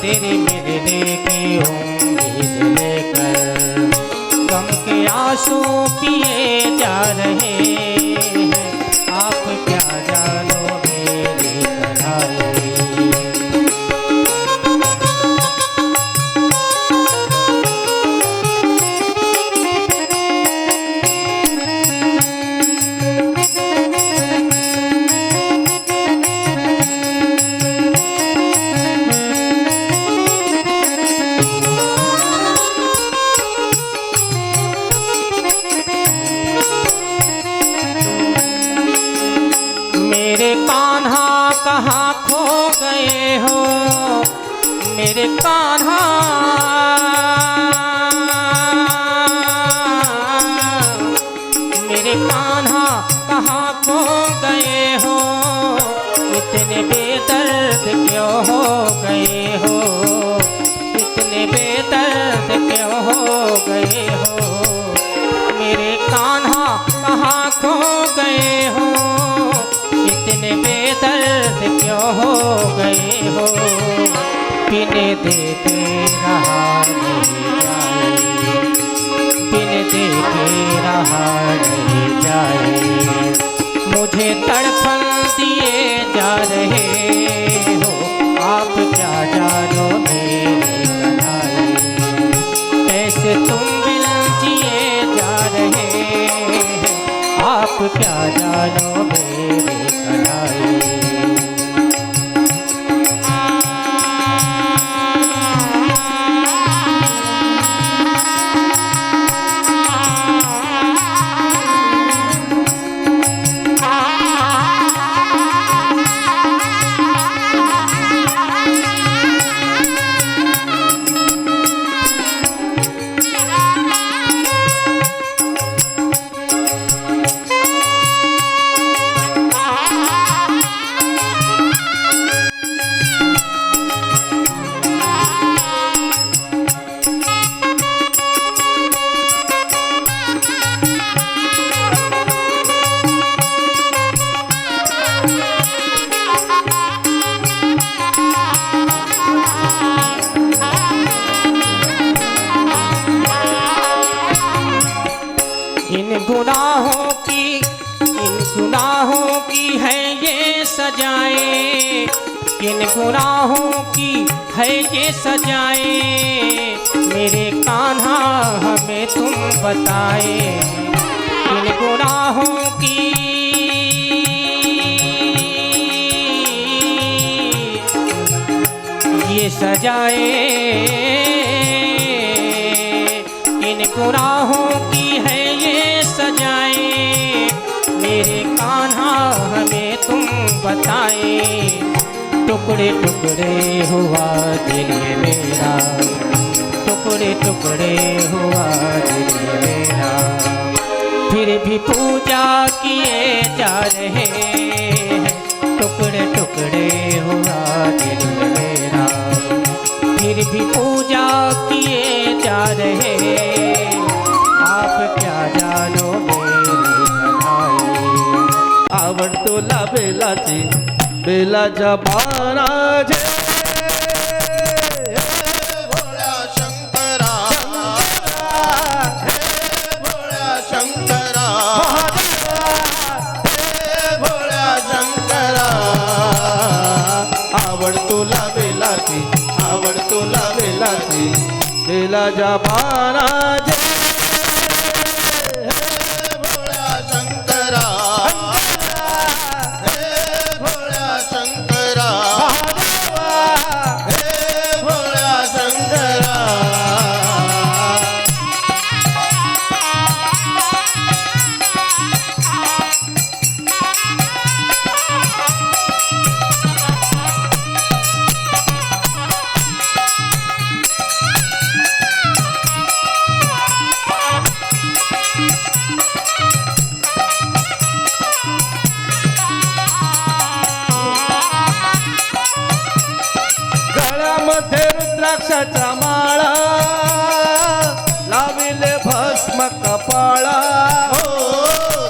तेरे मिलने की उम्मीद लेकर गम के आंसू पिए जा रहे हैं। आप क्या जानो मेरी कन्हाई। मेरे कान्हा कहाँ खो गए हो, मेरे कान्हा। मेरे कान्हा कहाँ खो गए हो, इतने बेदर्द क्यों हो गए हो, इतने बेदर्द क्यों हो गए हो। मेरे कान्हा कहाँ खो गए हो, इतने बेदर्द क्यों हो गए हो। बिन देखे रहा नहीं जाए, बिन देखे रहा नहीं जाए। मुझे तड़पन दिए जा रहे हो। आप क्या जानो मेरी कन्हाई, कैसे तुम बिन जिए जा रहे हैं। आप क्या जानो मेरी कन्हाई। इन गुनाहों की है ये सजाएं, किन गुनाहों की है ये सजाएं, मेरे कान्हा हमें तुम बताए, किन गुनाहों की ये सजाए, किन गुनाहों की है ये सजाए, मेरे कान्हा हमें तुम बताए, टुकड़े टुकड़े हुआ दिल मेरा, टुकड़े टुकड़े हुआ दिल मेरा, फिर भी पूजा किए जा रहे हैं, टुकड़े टुकड़े हुआ दिल मेरा, फिर भी पूजा किए जा रहे हैं, आप क्या जानो मेरी भलाई। आवड तुला बेलाची बेलाच्या पानाचे भोळ्या शंकरा, हे भोळ्या शंकरा, हे भोळ्या शंकरा, आवड तुला बेलाची, आवड तुला बेलाची बेलाच्या पानाचे भोळ्या शंकरा, हे भोळ्या शंकरा, हे भोळ्या शंकरा. गळ्यामध्ये रुद्राक्षाचा माळा लाविले भस्म कपाळा हो,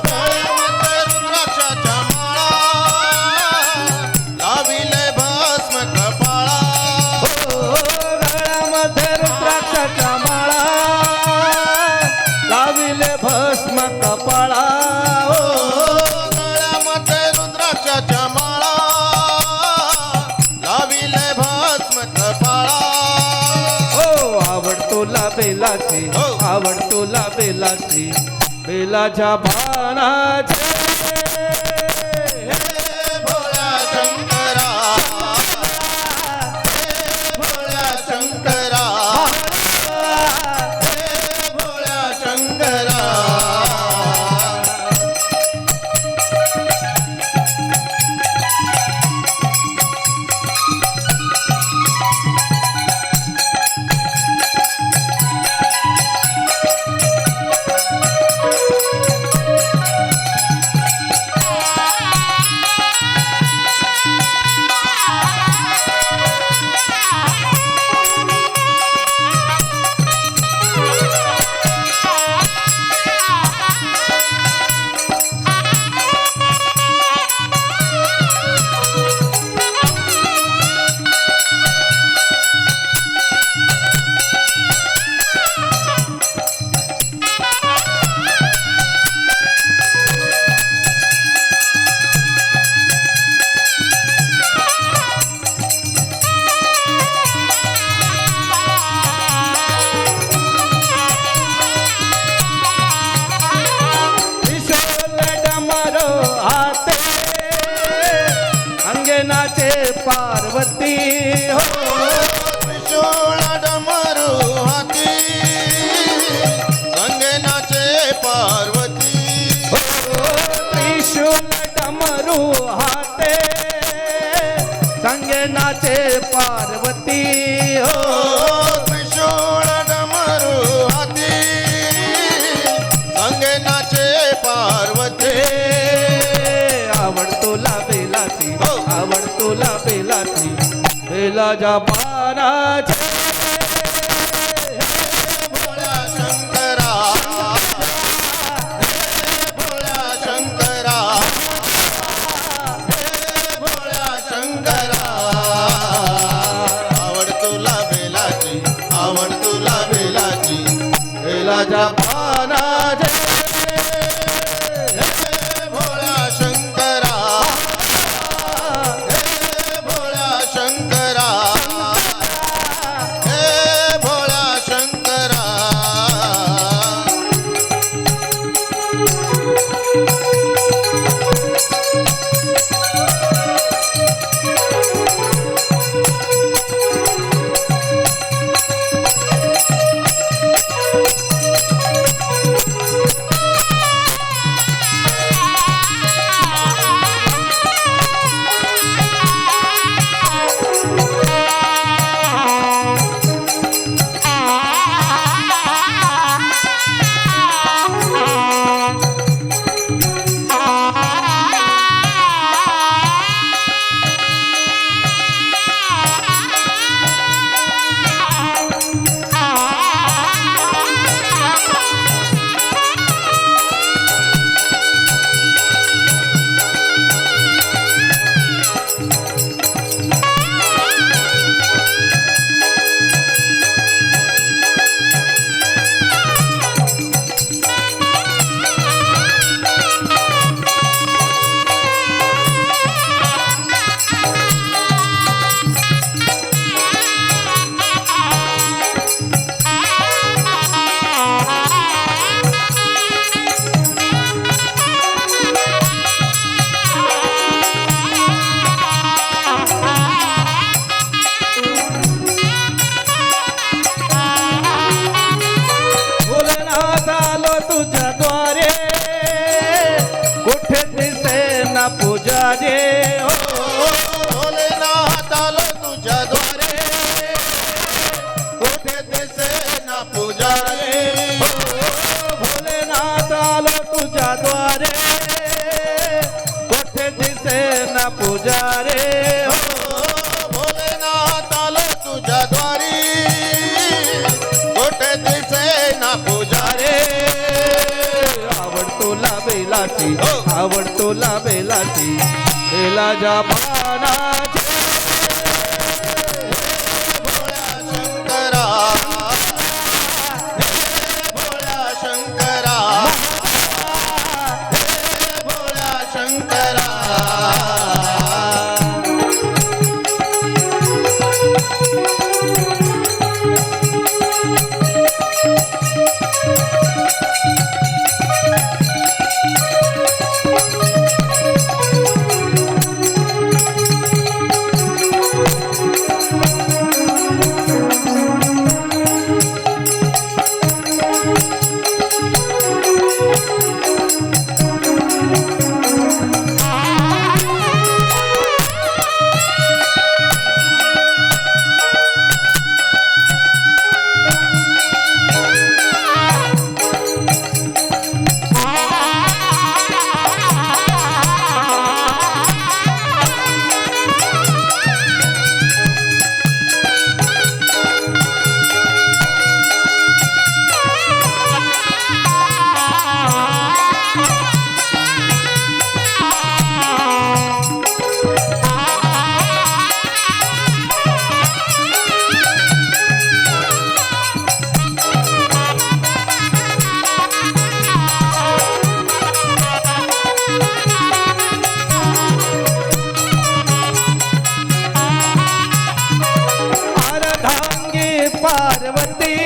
गळ्यामध्ये रुद्राक्षाच्या माळा, लाविले भस्म कपाळा. गळ्यामध्ये रुद्राक्षाचा माळा लाविले भस्म कपाळा गळ्यामध्ये रुद्राक्षाच्या माळा, लाविले भस्म कपाळा. हो आवड तुला बेलाची, हो. आवड तुला बेलाची बेलाच्या पानाचे हे भोळ्या शंकरा, हे भोळ्या शंकरा, हे भोळ्या शंकरा. अंगनाचे पार्वती हो त्रिशूळ डमरू हाती, संगनाचे पार्वती. त्रिशूल डमरू हाते संगनाचे पार्वती हो त्रिशूळ डमरू हाती, संगनाचे पार्वती. आवड तुला बेलाची, हो. आवड तुला बेलाची बेलाच्या पानाचे भोळ्या शंकरा, हे भोळ्या शंकरा, हे भोळ्या शंकरा. आवड तुला बेलाची, आवड तुला बेलाची, बेलाच्या पानाचे तुझ्या रे हो भोलेनाथ आलो तुझ्या द्वारे कुठे दिसे ना पुजारी भोलेनाथ आलो तुझ्या द्वारे कुठे दिसे ना पुजारे हो भोलेनाथ आलो तुझ्या द्वारी कुठे दिसे ना पुजारी आवड तुला बेलाची आवड तुला बेलाची बेलाच्या पानाची शंकरा भोळ्या शंकरा भोळ्या शंकरा पार्वती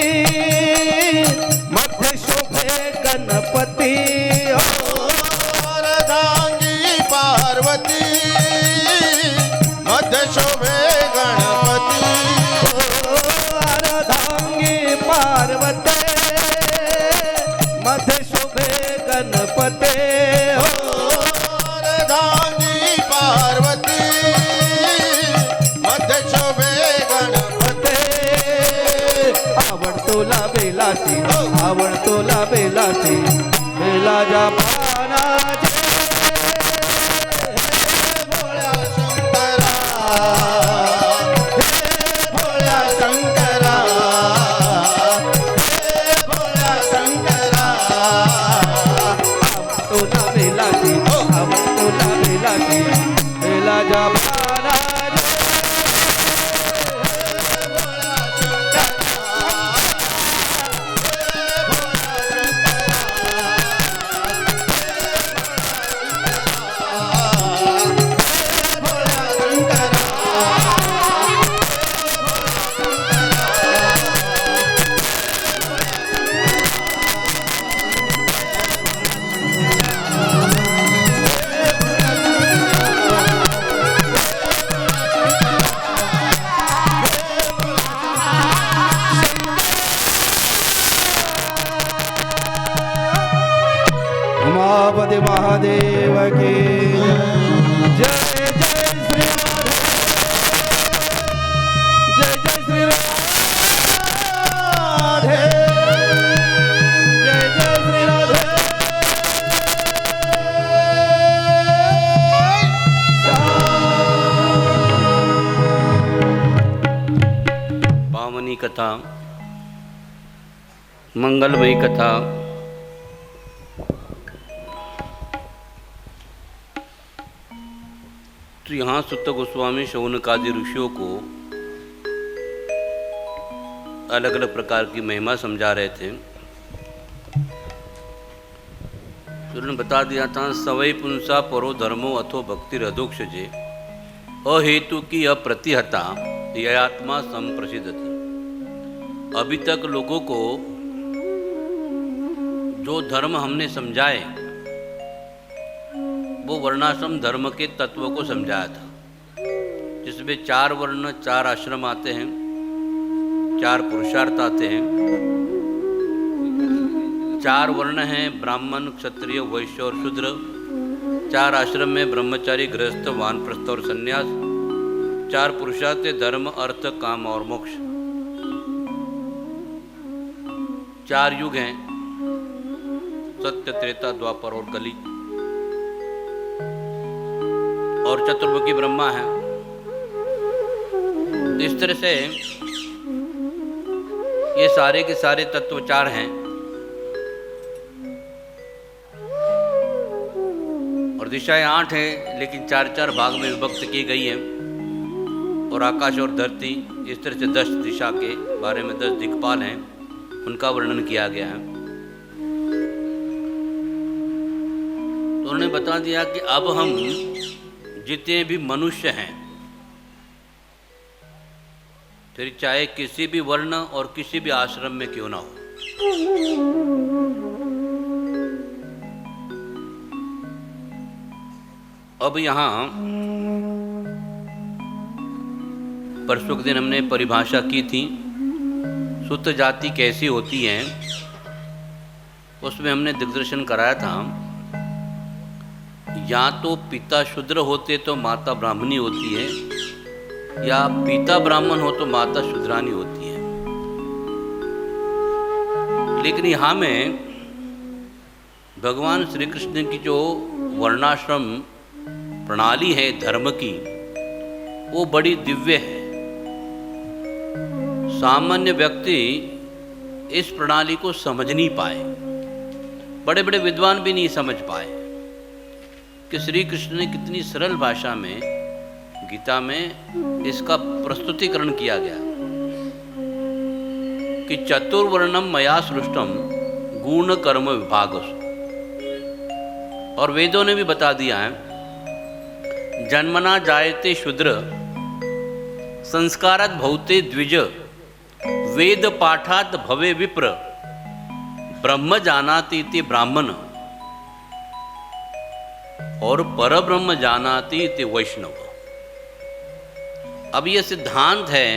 मध्य शोभे गणपती अर्धांगी पार्वती मध्य शोभे गणपती अर्धांगी पार्वती मध्य शोभे गणपती अर्धांगी पार्वती मध्य शोभे गणपती आवड तुला बेलाची आवड तुला बेलाची बेलाच्या पानाची भोळ्या शंकरा भोळ्या शंकरा भोळ्या शंकरा आवड तुला बेलाची आवड तुला बेलाची बेलाच्या पानाची उमापति महादेव की जय जय श्री राधे जय जय श्री राधे जय जय श्री राधे पावनी कथा, मंगलमयी कथा तो यहाँ सुत्त गोस्वामी शौनकादि ऋषियों को अलग अलग प्रकार की महिमा समझा रहे थे। तो उन्होंने बता दिया था सवै पुंसा परो धर्मो अथो भक्ति रधोक्षजे अहेतु की अप्रतिहता यत्मा संप्रसिद्धति। अभी तक लोगों को जो धर्म हमने समझाए वो वर्णाश्रम धर्म के तत्वों को समझाया था, जिसमें 4 वर्ण 4 आश्रम आते हैं, 4 पुरुषार्थ आते हैं। 4 वर्ण हैं ब्राह्मण, क्षत्रिय, वैश्य और शूद्र। 4 आश्रम में ब्रह्मचारी, गृहस्थ, वानप्रस्थ और संन्यास। 4 पुरुषार्थ, धर्म, अर्थ, काम और मोक्ष। 4 युग हैं, सत्य, त्रेता, द्वापर और कली। और चतुर्मुखी ब्रह्मा है। तो इस तरह से ये सारे के सारे तत्व 4 हैं। और दिशाएं 8 हैं, लेकिन 4-4 भाग में विभक्त की गई हैं। और आकाश और धरती, इस तरह से 10 दिशा के बारे में 10 दिक्पाल हैं, उनका वर्णन किया गया है। तो उन्होंने बता दिया कि अब हम जितने भी मनुष्य हैं, फिर चाहे किसी भी वर्ण और किसी भी आश्रम में क्यों ना हो, अब यहाँ परसों के दिन हमने परिभाषा की थी, शुद्ध जाति कैसी होती है, उसमें हमने दिग्दर्शन कराया था। या तो पिता शूद्र होते तो माता ब्राह्मणी होती है, या पिता ब्राह्मण हो तो माता शूद्रानी होती है। लेकिन यहाँ में भगवान श्री कृष्ण की जो वर्णाश्रम प्रणाली है धर्म की, वो बड़ी दिव्य है। सामान्य व्यक्ति इस प्रणाली को समझ नहीं पाए, बड़े बड़े विद्वान भी नहीं समझ पाए कि श्री कृष्ण ने कितनी सरल भाषा में गीता में इसका प्रस्तुतिकरण किया गया कि चतुर्वर्णम मया सृष्टम गुण कर्म विभागस। और वेदों ने भी बता दिया है, जन्मना जायते शूद्र संस्कारात् भवते द्विज वेद पाठात् भवे विप्र ब्रह्म जानाति इति ब्राह्मण और परब्रह्म जानाति इति वैष्णव। अब यह सिद्धांत है,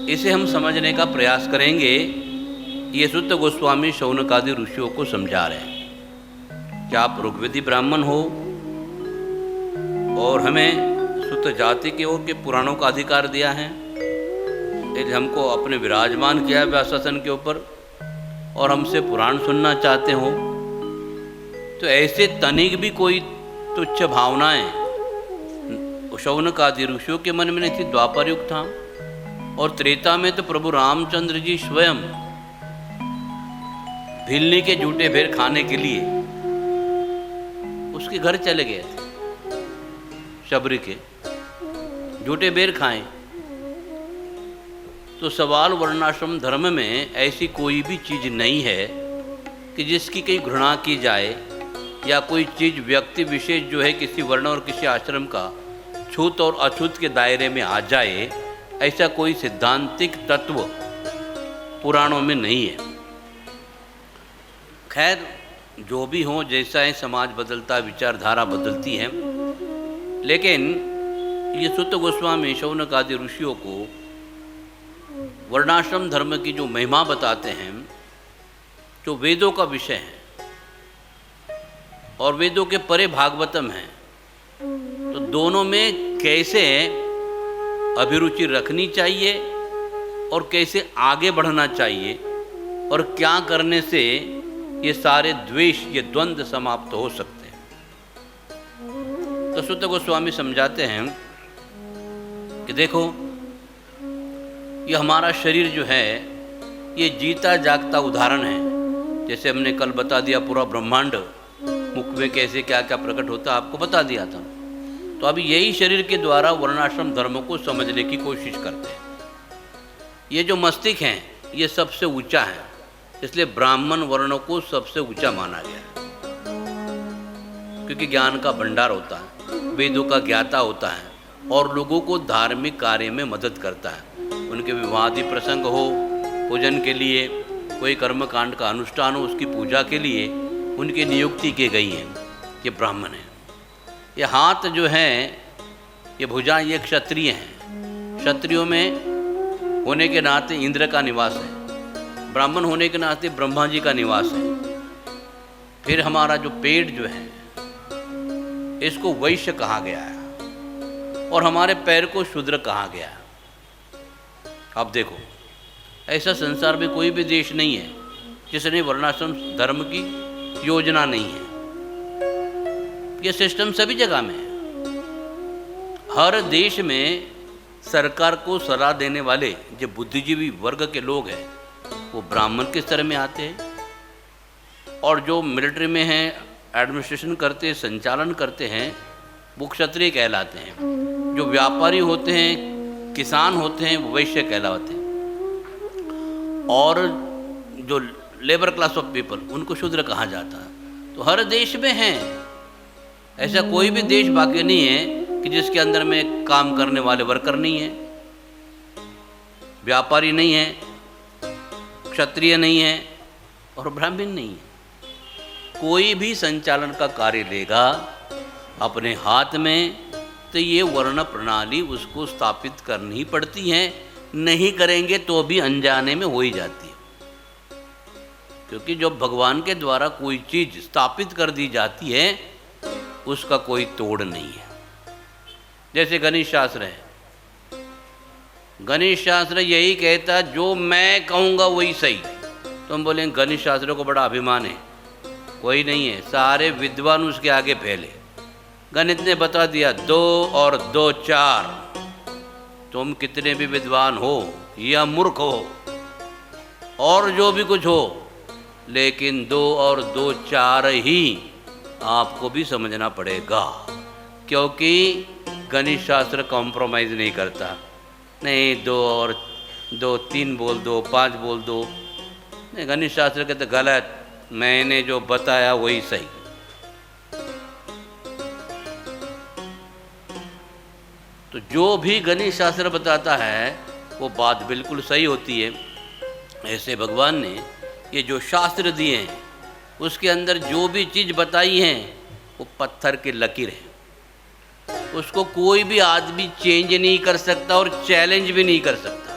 इसे हम समझने का प्रयास करेंगे। ये सुत गोस्वामी शौनकादि ऋषियों को समझा रहे हैं कि आप ऋग्वेदी ब्राह्मण हो और हमें सुत जाति की ओर के पुराणों का अधिकार दिया है, यदि हमको अपने विराजमान किया है व्यासासन के ऊपर और हमसे पुराण सुनना चाहते हो, तो ऐसे तनिक भी कोई तुच्छ भावनाएं शौनकादि ऋषियों के मन में नहीं थी। द्वापर युग था और त्रेता में तो प्रभु रामचंद्र जी स्वयं भिलनी के झूठे भेर खाने के लिए उसके घर चले गए थे, शबरी के झूठे बेर खाएं। तो सवाल वर्णाश्रम धर्म में ऐसी कोई भी चीज नहीं है कि जिसकी कहीं घृणा की जाए, या कोई चीज व्यक्ति विशेष जो है किसी वर्ण और किसी आश्रम का छूत और अछूत के दायरे में आ जाए, ऐसा कोई सिद्धांतिक तत्व पुराणों में नहीं है। खैर जो भी हो, जैसा है समाज बदलता, विचारधारा बदलती है, लेकिन ये सुत गोस्वामी शौनकादि ऋषियों को वर्णाश्रम धर्म की जो महिमा बताते हैं, जो वेदों का विषय है और वेदों के परे भागवतम है, तो दोनों में कैसे अभिरुचि रखनी चाहिए और कैसे आगे बढ़ना चाहिए और क्या करने से ये सारे द्वेष, ये द्वंद्व समाप्त हो सकते हैं। तो सुत गोस्वामी समझाते हैं कि देखो, ये हमारा शरीर जो है ये जीता जागता उदाहरण है। जैसे हमने कल बता दिया, पूरा ब्रह्मांड मुख में कैसे क्या क्या प्रकट होता आपको बता दिया था। तो अभी यही शरीर के द्वारा वर्णाश्रम धर्म को समझने की कोशिश करते हैं। ये जो मस्तिष्क है ये सबसे ऊंचा है, इसलिए ब्राह्मण वर्ण को सबसे ऊंचा माना गया है, क्योंकि ज्ञान का भंडार होता है, वेदों का ज्ञाता होता है और लोगों को धार्मिक कार्य में मदद करता है। उनके विवाहादि प्रसंग हो, पूजन के लिए, कोई कर्म कांड का अनुष्ठान हो, उसकी पूजा के लिए उनकी नियुक्ति की गई है। ये ब्राह्मण है। ये हाथ जो हैं, ये भुजाएं, ये क्षत्रिय हैं। क्षत्रियों में होने के नाते इंद्र का निवास है, ब्राह्मण होने के नाते ब्रह्मा जी का निवास है। फिर हमारा जो पेट जो है इसको वैश्य कहा गया है, और हमारे पैर को शूद्र कहा गया है। अब देखो, ऐसा संसार में कोई भी देश नहीं है जिसने वर्णाश्रम धर्म की योजना नहीं है। ये सिस्टम सभी जगह में है। हर देश में सरकार को सलाह देने वाले जो बुद्धिजीवी वर्ग के लोग हैं वो ब्राह्मण के स्तर में आते हैं, और जो मिलिट्री में हैं, एडमिनिस्ट्रेशन करते, संचालन करते हैं, वो क्षत्रिय कहलाते हैं। जो व्यापारी होते हैं, किसान होते हैं, वो वैश्य कहलाते हैं, और जो लेबर क्लास ऑफ पीपल उनको शूद्र कहा जाता है। तो हर देश में है, ऐसा कोई भी देश बाकी नहीं है कि जिसके अंदर में काम करने वाले वर्कर नहीं है, व्यापारी नहीं है, क्षत्रिय नहीं है और ब्राह्मण नहीं है। कोई भी संचालन का कार्य लेगा अपने हाथ में तो ये वर्ण प्रणाली उसको स्थापित करनी ही पड़ती है। नहीं करेंगे तो भी अनजाने में हो ही जाती है, क्योंकि जब भगवान के द्वारा कोई चीज स्थापित कर दी जाती है उसका कोई तोड़ नहीं है। जैसे गणेश शास्त्र है, गणेश शास्त्र यही कहता जो मैं कहूँगा वही सही। तो हम बोलेंगे गणेश शास्त्र को बड़ा अभिमान है, कोई नहीं है, सारे विद्वान उसके आगे फैले। गणित ने बता दिया 2 और 2 4। तुम कितने भी विद्वान हो या मूर्ख हो और जो भी कुछ हो, लेकिन 2 और 2 4 ही आपको भी समझना पड़ेगा, क्योंकि गणित शास्त्र कॉम्प्रोमाइज़ नहीं करता। नहीं 2 और 2 3 बोल दो, 5 बोल दो, नहीं गणित शास्त्र कहते गलत, मैंने जो बताया वही सही। तो जो भी गणित शास्त्र बताता है वो बात बिल्कुल सही होती है। ऐसे भगवान ने ये जो शास्त्र दिए हैं उसके अंदर जो भी चीज़ बताई हैं वो पत्थर की लकीर है, उसको कोई भी आदमी चेंज नहीं कर सकता और चैलेंज भी नहीं कर सकता।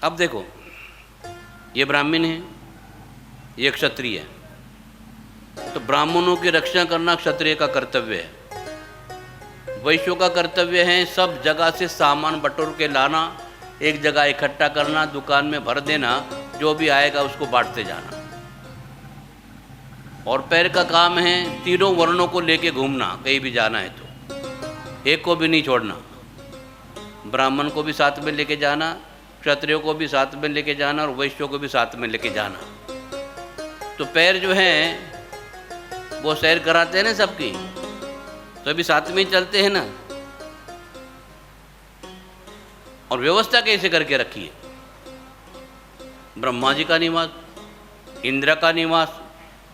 अब देखो, ये ब्राह्मण है, ये क्षत्रिय है, तो ब्राह्मणों की रक्षा करना क्षत्रिय का कर्तव्य है। वैश्यों का कर्तव्य है सब जगह से सामान बटोर के लाना, एक जगह इकट्ठा करना, दुकान में भर देना, जो भी आएगा उसको बांटते जाना। और पैर का काम है तीनों वर्णों को लेके घूमना, कहीं भी जाना है तो एक को भी नहीं छोड़ना। ब्राह्मण को भी साथ में लेके जाना, क्षत्रियों को भी साथ में लेके जाना और वैश्यों को भी साथ में लेके जाना। तो पैर जो हैं वो सैर कराते हैं ना सबकी, तो अभी साथ में ही चलते हैं ना। और व्यवस्था कैसे करके रखी है? ब्रह्मा जी का निवास, इंद्र का निवास,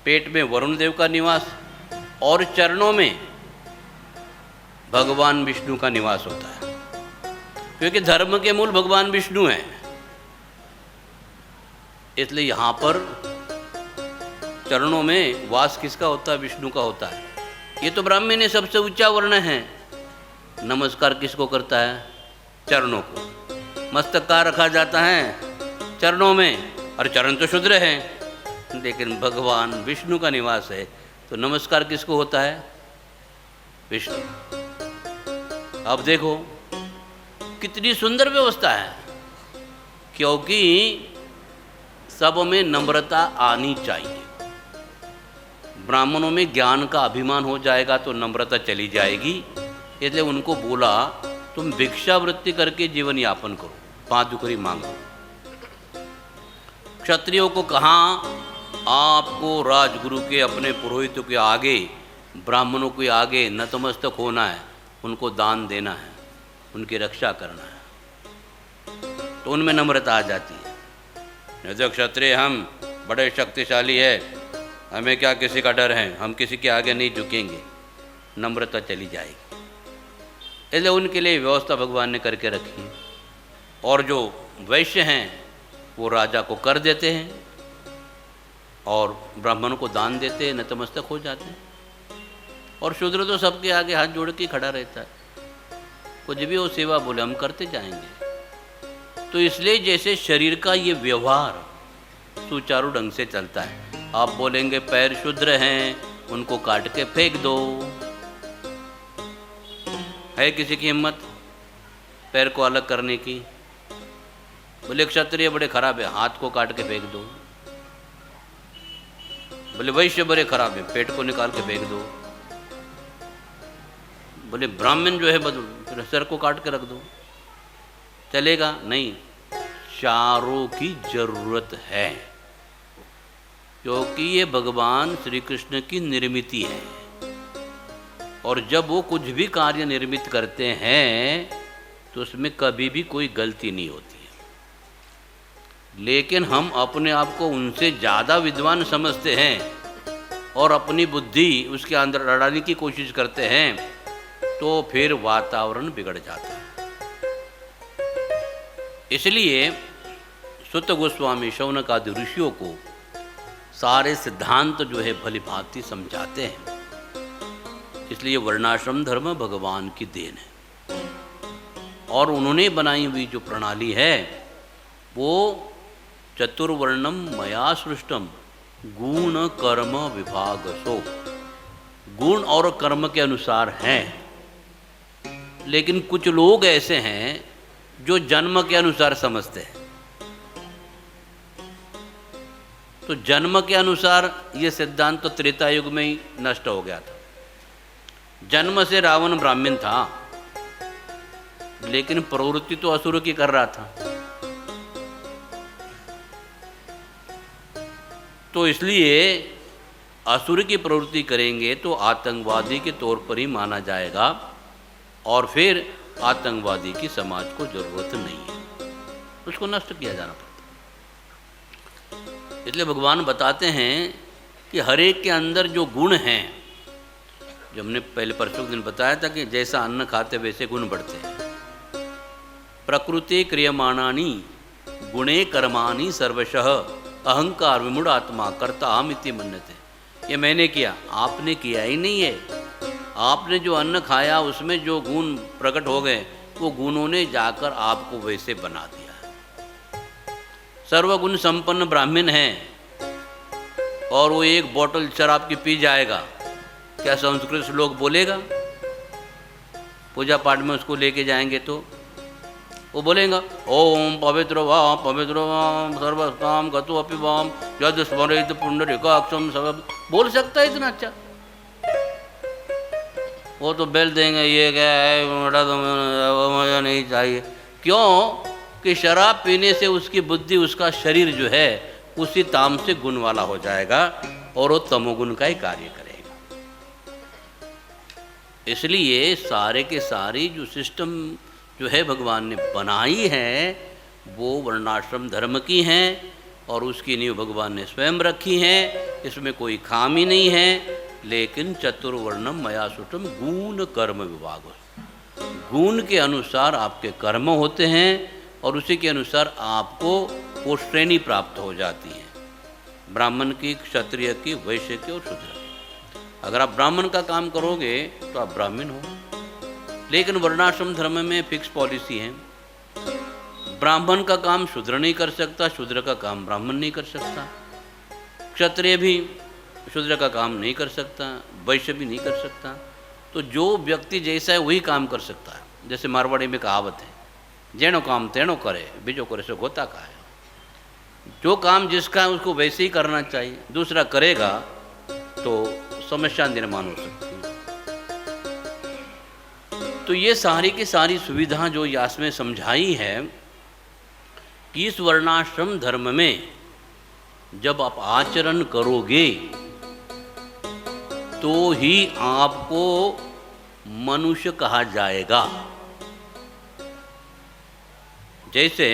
पेट में वरुण देव का निवास और चरणों में भगवान विष्णु का निवास होता है, क्योंकि धर्म के मूल भगवान विष्णु हैं। इसलिए यहाँ पर चरणों में वास किसका होता है? विष्णु का होता है। ये तो ब्राह्मण ने सबसे ऊंचा वर्ण है। नमस्कार किसको करता है? चरणों को। मस्तक का रखा जाता है चरणों में, और चरण तो शूद्र हैं, लेकिन भगवान विष्णु का निवास है, तो नमस्कार किसको होता है? विष्णु। अब देखो कितनी सुंदर व्यवस्था है, क्योंकि सब में नम्रता आनी चाहिए। ब्राह्मणों में ज्ञान का अभिमान हो जाएगा तो नम्रता चली जाएगी। इसलिए उनको बोला तुम भिक्षावृत्ति करके जीवन यापन करो, 5 दुखरी मांगो। क्षत्रियों को कहा आपको राजगुरु के, अपने पुरोहितों के आगे, ब्राह्मणों के आगे नतमस्तक होना है, उनको दान देना है, उनकी रक्षा करना है, तो उनमें नम्रता आ जाती है। नहीं तो क्षत्रिय हम बड़े शक्तिशाली है, हमें क्या किसी का डर है, हम किसी के आगे नहीं झुकेंगे, नम्रता चली जाएगी। इसलिए उनके लिए व्यवस्था भगवान ने करके रखी है। और जो वैश्य हैं वो राजा को कर देते हैं और ब्राह्मणों को दान देते हैं, नतमस्तक हो जाते हैं। और शूद्र तो सबके आगे हाथ जोड़ के खड़ा रहता है, कुछ भी वो सेवा बोले हम करते जाएंगे। तो इसलिए जैसे शरीर का ये व्यवहार सुचारू ढंग से चलता है, आप बोलेंगे पैर क्षुद्र हैं, उनको काट के फेंक दो। है किसी की हिम्मत पैर को अलग करने की? बोले क्षत्रिय बड़े खराब है, हाथ को काट के फेंक दो। बोले वैश्य बड़े खराब है, पेट को निकाल के फेंक दो। बोले ब्राह्मण जो है फिर सर को काट के रख दो। चलेगा नहीं, चारों की जरूरत है, क्योंकि ये भगवान श्री कृष्ण की निर्मिति है। और जब वो कुछ भी कार्य निर्मित करते हैं तो उसमें कभी भी कोई गलती नहीं होती है। लेकिन हम अपने आप को उनसे ज़्यादा विद्वान समझते हैं और अपनी बुद्धि उसके अंदर लड़ाने की कोशिश करते हैं, तो फिर वातावरण बिगड़ जाता है। इसलिए सुत गोस्वामी शौनक आदि ऋषियों को सारे सिद्धांत जो है भली भांति समझाते हैं। इसलिए वर्णाश्रम धर्म भगवान की देन है, और उन्होंने बनाई हुई जो प्रणाली है वो चतुर्वर्णम मया सृष्टम गुण कर्म विभाग सो, गुण और कर्म के अनुसार हैं। लेकिन कुछ लोग ऐसे हैं जो जन्म के अनुसार समझते हैं। तो जन्म के अनुसार ये सिद्धांत तो त्रेता युग में ही नष्ट हो गया था। जन्म से रावण ब्राह्मण था, लेकिन प्रवृत्ति तो असुर की कर रहा था। तो इसलिए असुर की प्रवृत्ति करेंगे तो आतंकवादी के तौर पर ही माना जाएगा, और फिर आतंकवादी की समाज को जरूरत नहीं है, उसको नष्ट किया जाना पड़ता। इसलिए भगवान बताते हैं कि हर एक के अंदर जो गुण हैं, जो हमने पहले परसों के दिन बताया था कि जैसा अन्न खाते वैसे गुण बढ़ते हैं। प्रकृति क्रियमाणानि गुणे कर्माणि सर्वशः अहंकार विमूढ़ आत्मा कर्ता अहमिति मन्यते। ये मैंने किया, आपने किया ही नहीं है। आपने जो अन्न खाया उसमें जो गुण प्रकट हो गए, वो गुणों ने जाकर आपको वैसे बना दिया है। सर्वगुण संपन्न ब्राह्मण है और वो एक बोतल शराब की पी जाएगा, क्या संस्कृत श्लोक बोलेगा? पूजा पाठ में उसको लेके जाएंगे तो वो बोलेगा ओम पवित्र वाम सर्वस्ताम गतो अपि वाम यद स्मरित पुंडरीकाक्षम सब बोल सकता है इतना अच्छा? वो तो बेल देंगे ये क्या है, मुझे नहीं चाहिए। क्यों कि शराब पीने से उसकी बुद्धि, उसका शरीर जो है उसी ताम से गुण वाला हो जाएगा और वो तमोगुण का ही कार्य करेगा। इसलिए सारे के सारी जो सिस्टम जो है भगवान ने बनाई है वो वर्णाश्रम धर्म की हैं, और उसकी नींव भगवान ने स्वयं रखी है। इसमें कोई खामी नहीं है। लेकिन चतुर्वर्णम मया सृष्टम गुण कर्म विभाग, गुण के अनुसार आपके कर्म होते हैं और उसी के अनुसार आपको वो श्रेणी प्राप्त हो जाती है, ब्राह्मण की, क्षत्रिय की, वैश्य की और शूद्र की। अगर आप ब्राह्मण का काम करोगे तो आप ब्राह्मण हो। लेकिन वर्णाश्रम धर्म में फिक्स पॉलिसी है, ब्राह्मण का काम शूद्र नहीं कर सकता, शूद्र का काम ब्राह्मण नहीं कर सकता, क्षत्रिय भी शूद्र का काम नहीं कर सकता, वैश्य भी नहीं कर सकता। तो जो व्यक्ति जैसा है वही काम कर सकता है। जैसे मारवाड़ी में कहावत है, जेनो काम तेनो करे, बीजो करे सो गोता का है। जो काम जिसका है उसको वैसे ही करना चाहिए, दूसरा करेगा तो समस्या निर्माण हो सकती है। तो ये सारी की सारी सुविधा जो यास में समझाई है कि इस वर्णाश्रम धर्म में जब आप आचरण करोगे तो ही आपको मनुष्य कहा जाएगा। जैसे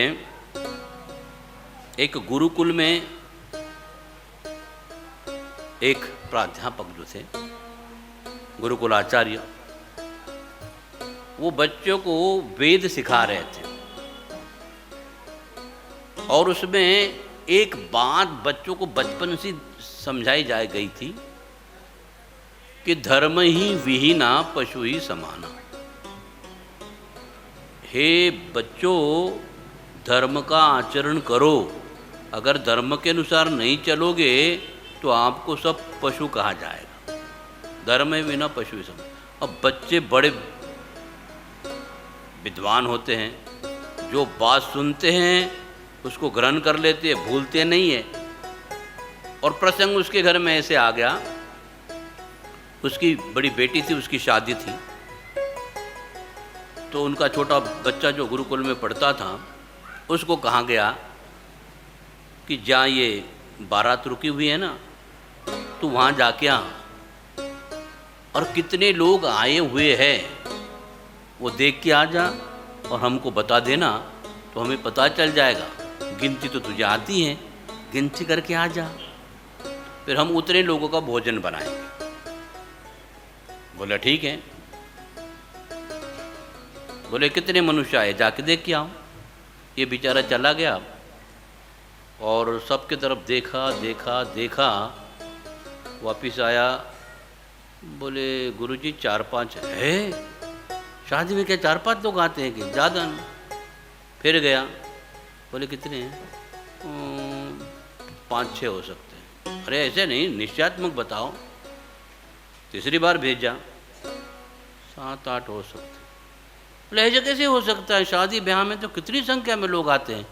एक गुरुकुल में एक प्राध्यापक जो थे, गुरुकुलाचार्य, वो बच्चों को वेद सिखा रहे थे और उसमें एक बात बच्चों को बचपन से समझाई जा गई थी कि धर्म ही विहीना पशु ही समाना। हे बच्चों, धर्म का आचरण करो। अगर धर्म के अनुसार नहीं चलोगे तो आपको सब पशु कहा जाएगा। धर्म है बिना पशु ही समझ। अब बच्चे बड़े विद्वान होते हैं, जो बात सुनते हैं उसको ग्रहण कर लेते हैं, भूलते नहीं है। और प्रसंग उसके घर में ऐसे आ गया, उसकी बड़ी बेटी थी, उसकी शादी थी, तो उनका छोटा बच्चा जो गुरुकुल में पढ़ता था उसको कहा गया कि जहाँ ये बारात रुकी हुई है ना, तो वहाँ जाके आ, और कितने लोग आए हुए हैं वो देख के आ जा और हमको बता देना, तो हमें पता चल जाएगा। गिनती तो तुझे आती है, गिनती करके आ जा, फिर हम उतने लोगों का भोजन बनाएंगे। बोला ठीक है। बोले कितने मनुष्य आए, जाके देख के आओ। ये बेचारा चला गया और सबके तरफ देखा देखा देखा, वापिस आया। बोले गुरुजी 4-5 है शादी में, क्या 4-5 लोग आते हैं कि ज़्यादा नहीं? फिर गया, बोले कितने हैं? 5-6 हो सकते हैं। अरे ऐसे नहीं, निश्चयात्मक बताओ। तीसरी बार भेजा, 7-8 हो सकते हैं। बोले ऐसे कैसे हो सकता है, शादी ब्याह में तो कितनी संख्या में लोग आते हैं।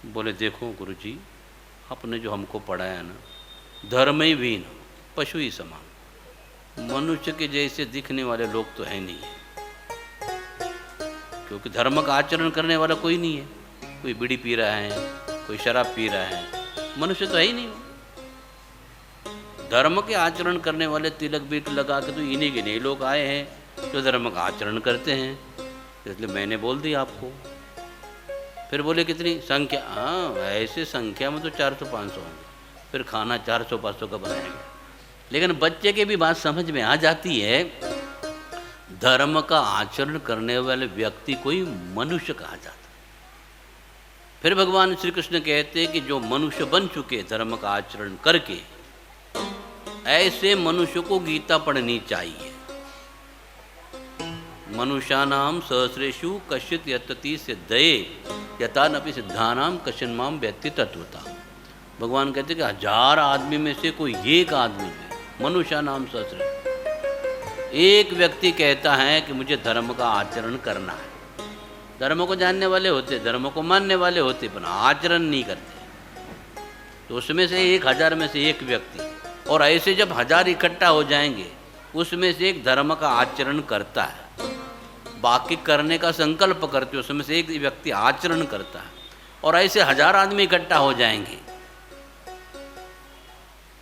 बोले देखो गुरुजी, आपने जो हमको पढ़ाया ना, धर्म ही भी ना पशु ही समान, मनुष्य के जैसे दिखने वाले लोग तो है नहीं है, क्योंकि धर्म का आचरण करने वाला कोई नहीं है। कोई बीड़ी पी रहा है, कोई शराब पी रहा है, मनुष्य तो है ही नहीं। धर्म के आचरण करने वाले तिलक बीट लगा के तो इन्हीं के नहीं लोग आए हैं जो धर्म का आचरण करते हैं। इसलिए मैंने बोल दिया आपको। फिर बोले कितनी संख्या? हाँ ऐसे संख्या में तो 400-500 होंगे, फिर खाना 400-500 का बनाएंगे। लेकिन बच्चे की भी बात समझ में आ जाती है, धर्म का आचरण करने वाले व्यक्ति कोई मनुष्य कहा जाता है। फिर भगवान श्री कृष्ण कहते हैं कि जो मनुष्य बन चुके धर्म का आचरण करके, ऐसे मनुष्य को गीता पढ़नी चाहिए। मनुष्यानाम सहस्रेषु कश्चित् यतति सिद्धये यथानपि सिद्धानाम कश्चन माम व्यक्ति तत्वता। भगवान कहते हैं कि 1000 आदमी में से कोई एक आदमी है, मनुष्यानाम सहस्रेषु, एक व्यक्ति कहता है कि मुझे धर्म का आचरण करना है। धर्म को जानने वाले होते, धर्म को मानने वाले होते, पर आचरण नहीं करते। तो उसमें से 1000 में से एक व्यक्ति, और ऐसे जब 1000 इकट्ठा हो जाएंगे उसमें से एक धर्म का आचरण करता है, बाकी करने का संकल्प करते, उसमें से एक व्यक्ति आचरण करता है, और ऐसे 1000 आदमी इकट्ठा हो जाएंगे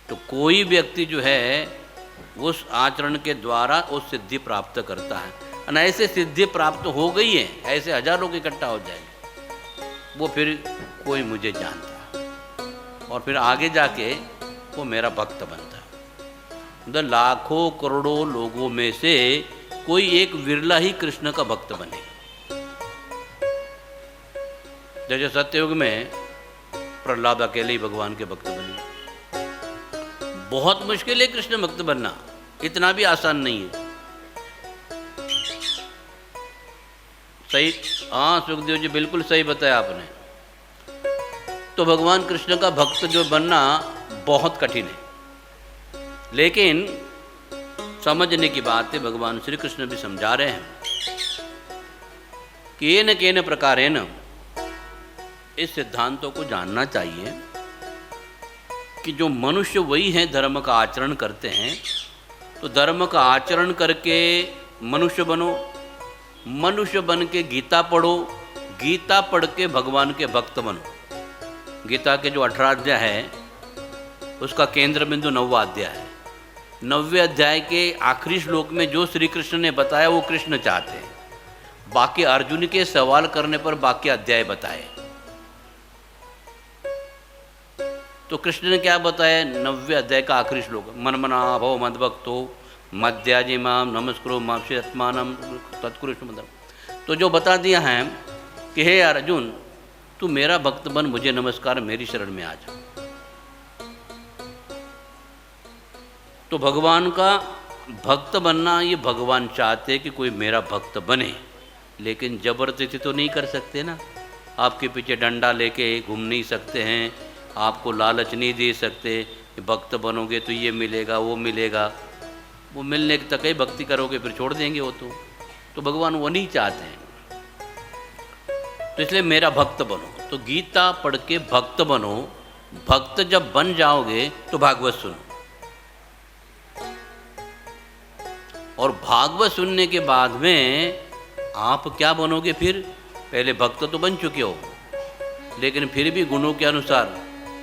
तो कोई व्यक्ति जो है उस आचरण के द्वारा उस सिद्धि प्राप्त करता है। और ऐसे सिद्धि प्राप्त हो गई है, ऐसे 1000 लोग इकट्ठा हो जाएंगे, वो फिर कोई मुझे जानता है और फिर आगे जाके वो मेरा भक्त बनता है। मतलब लाखों करोड़ों लोगों में से कोई एक विरला ही कृष्ण का भक्त बने। जैसे सत्ययुग में प्रहलाद अकेले ही भगवान के भक्त बने। बहुत मुश्किल है कृष्ण भक्त बनना, इतना भी आसान नहीं है। सही, हाँ सुखदेव जी बिल्कुल सही बताया आपने। तो भगवान कृष्ण का भक्त जो बनना बहुत कठिन है, लेकिन समझने की बात है, भगवान श्री कृष्ण भी समझा रहे हैं कि येन केन प्रकारेण, इस सिद्धांतों को जानना चाहिए कि जो मनुष्य वही है धर्म का आचरण करते हैं। तो धर्म का आचरण करके मनुष्य बनो, मनुष्य बन के गीता पढ़ो, गीता पढ़ के भगवान के भक्त बनो। गीता के जो 18 अध्याय है उसका केंद्र बिंदु 9वां अध्याय है। 9वें अध्याय के आखिरी श्लोक में जो श्री कृष्ण ने बताया वो कृष्ण चाहते हैं, बाकी अर्जुन के सवाल करने पर बाकी अध्याय बताए। तो कृष्ण ने क्या बताया? 9वें अध्याय का आखिरी श्लोक, मनमना भव मद्भक्तो मध्याजी माम नमस्कुरु मांसि आत्मानम तत्कुरुष्व मदम। तो जो बता दिया है कि हे अर्जुन, तू मेरा भक्त बन, मुझे नमस्कार, मेरी शरण में आ जा। तो भगवान का भक्त बनना, ये भगवान चाहते कि कोई मेरा भक्त बने, लेकिन जबरदस्ती तो नहीं कर सकते ना। आपके पीछे डंडा लेके घूम नहीं सकते हैं, आपको लालच नहीं दे सकते, कि भक्त बनोगे तो ये मिलेगा वो मिलेगा, वो मिलने तक ही भक्ति करोगे फिर छोड़ देंगे वो तो भगवान वो नहीं चाहते हैं। तो इसलिए मेरा भक्त बनो, तो गीता पढ़ के भक्त बनो। भक्त जब बन जाओगे तो भागवत सुनो, और भागवत सुनने के बाद में आप क्या बनोगे फिर? पहले भक्त तो बन चुके हो, लेकिन फिर भी गुणों के अनुसार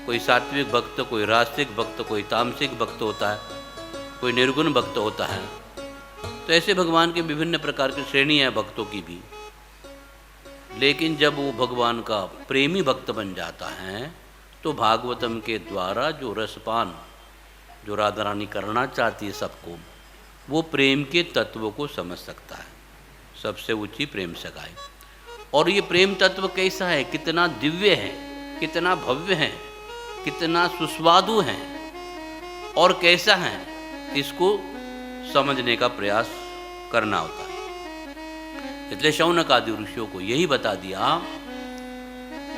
कोई सात्विक भक्त, कोई राजसिक भक्त, कोई तामसिक भक्त होता है, कोई निर्गुण भक्त होता है। तो ऐसे भगवान के विभिन्न प्रकार की श्रेणियाँ हैं भक्तों की भी। लेकिन जब वो भगवान का प्रेमी भक्त बन जाता है तो भागवतम के द्वारा जो रसपान जो राधा रानी करना चाहती है सबको, वो प्रेम के तत्व को समझ सकता है। सबसे ऊंची प्रेम सगाई। और ये प्रेम तत्व कैसा है, कितना दिव्य है, कितना भव्य है, कितना सुस्वादु है और कैसा है, इसको समझने का प्रयास करना होता है। इसलिए शौनक आदि ऋषियों को यही बता दिया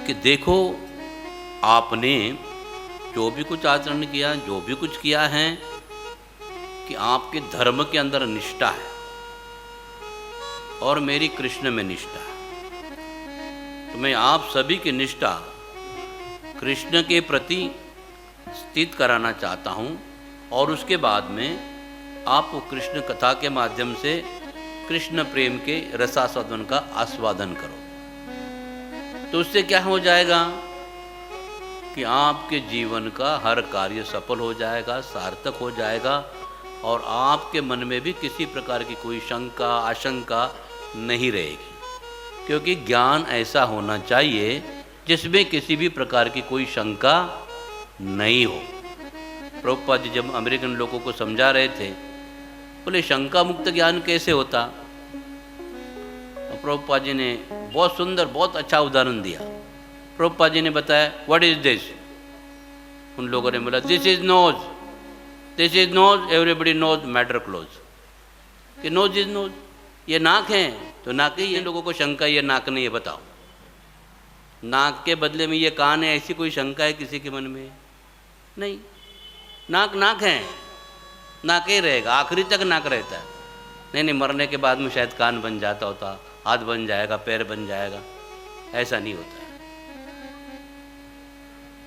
कि देखो आपने जो भी कुछ आचरण किया, जो भी कुछ किया है, कि आपके धर्म के अंदर निष्ठा है और मेरी कृष्ण में निष्ठा है। तो मैं आप सभी की निष्ठा कृष्ण के प्रति स्थित कराना चाहता हूँ, और उसके बाद में आप कृष्ण कथा के माध्यम से कृष्ण प्रेम के रसास्वादन का आस्वादन करो। तो उससे क्या हो जाएगा कि आपके जीवन का हर कार्य सफल हो जाएगा, सार्थक हो जाएगा, और आपके मन में भी किसी प्रकार की कोई शंका आशंका नहीं रहेगी। क्योंकि ज्ञान ऐसा होना चाहिए जिसमें किसी भी प्रकार की कोई शंका नहीं हो। प्रभुपाद जी जब अमेरिकन लोगों को समझा रहे थे, बोले शंका मुक्त ज्ञान कैसे होता? तो प्रभुपाद जी ने बहुत सुंदर, बहुत अच्छा उदाहरण दिया। प्रभुपाद जी ने बताया, व्हाट इज दिस? उन लोगों ने बोला, this is nose, this is nose, everybody knows, matter close. कि नोज इज नोज, ये नाक है तो नाक ही है। लोगों को शंका ये नाक नहीं है, बताओ। नाक के बदले में ये कान है, ऐसी कोई शंका है किसी के मन में? नहीं। नाक नाक है, नाक ही रहेगा, आखिरी तक नाक रहता है। नहीं, मरने के बाद में शायद कान बन जाता होता, हाथ बन जाएगा, पैर बन जाएगा, ऐसा नहीं होता है।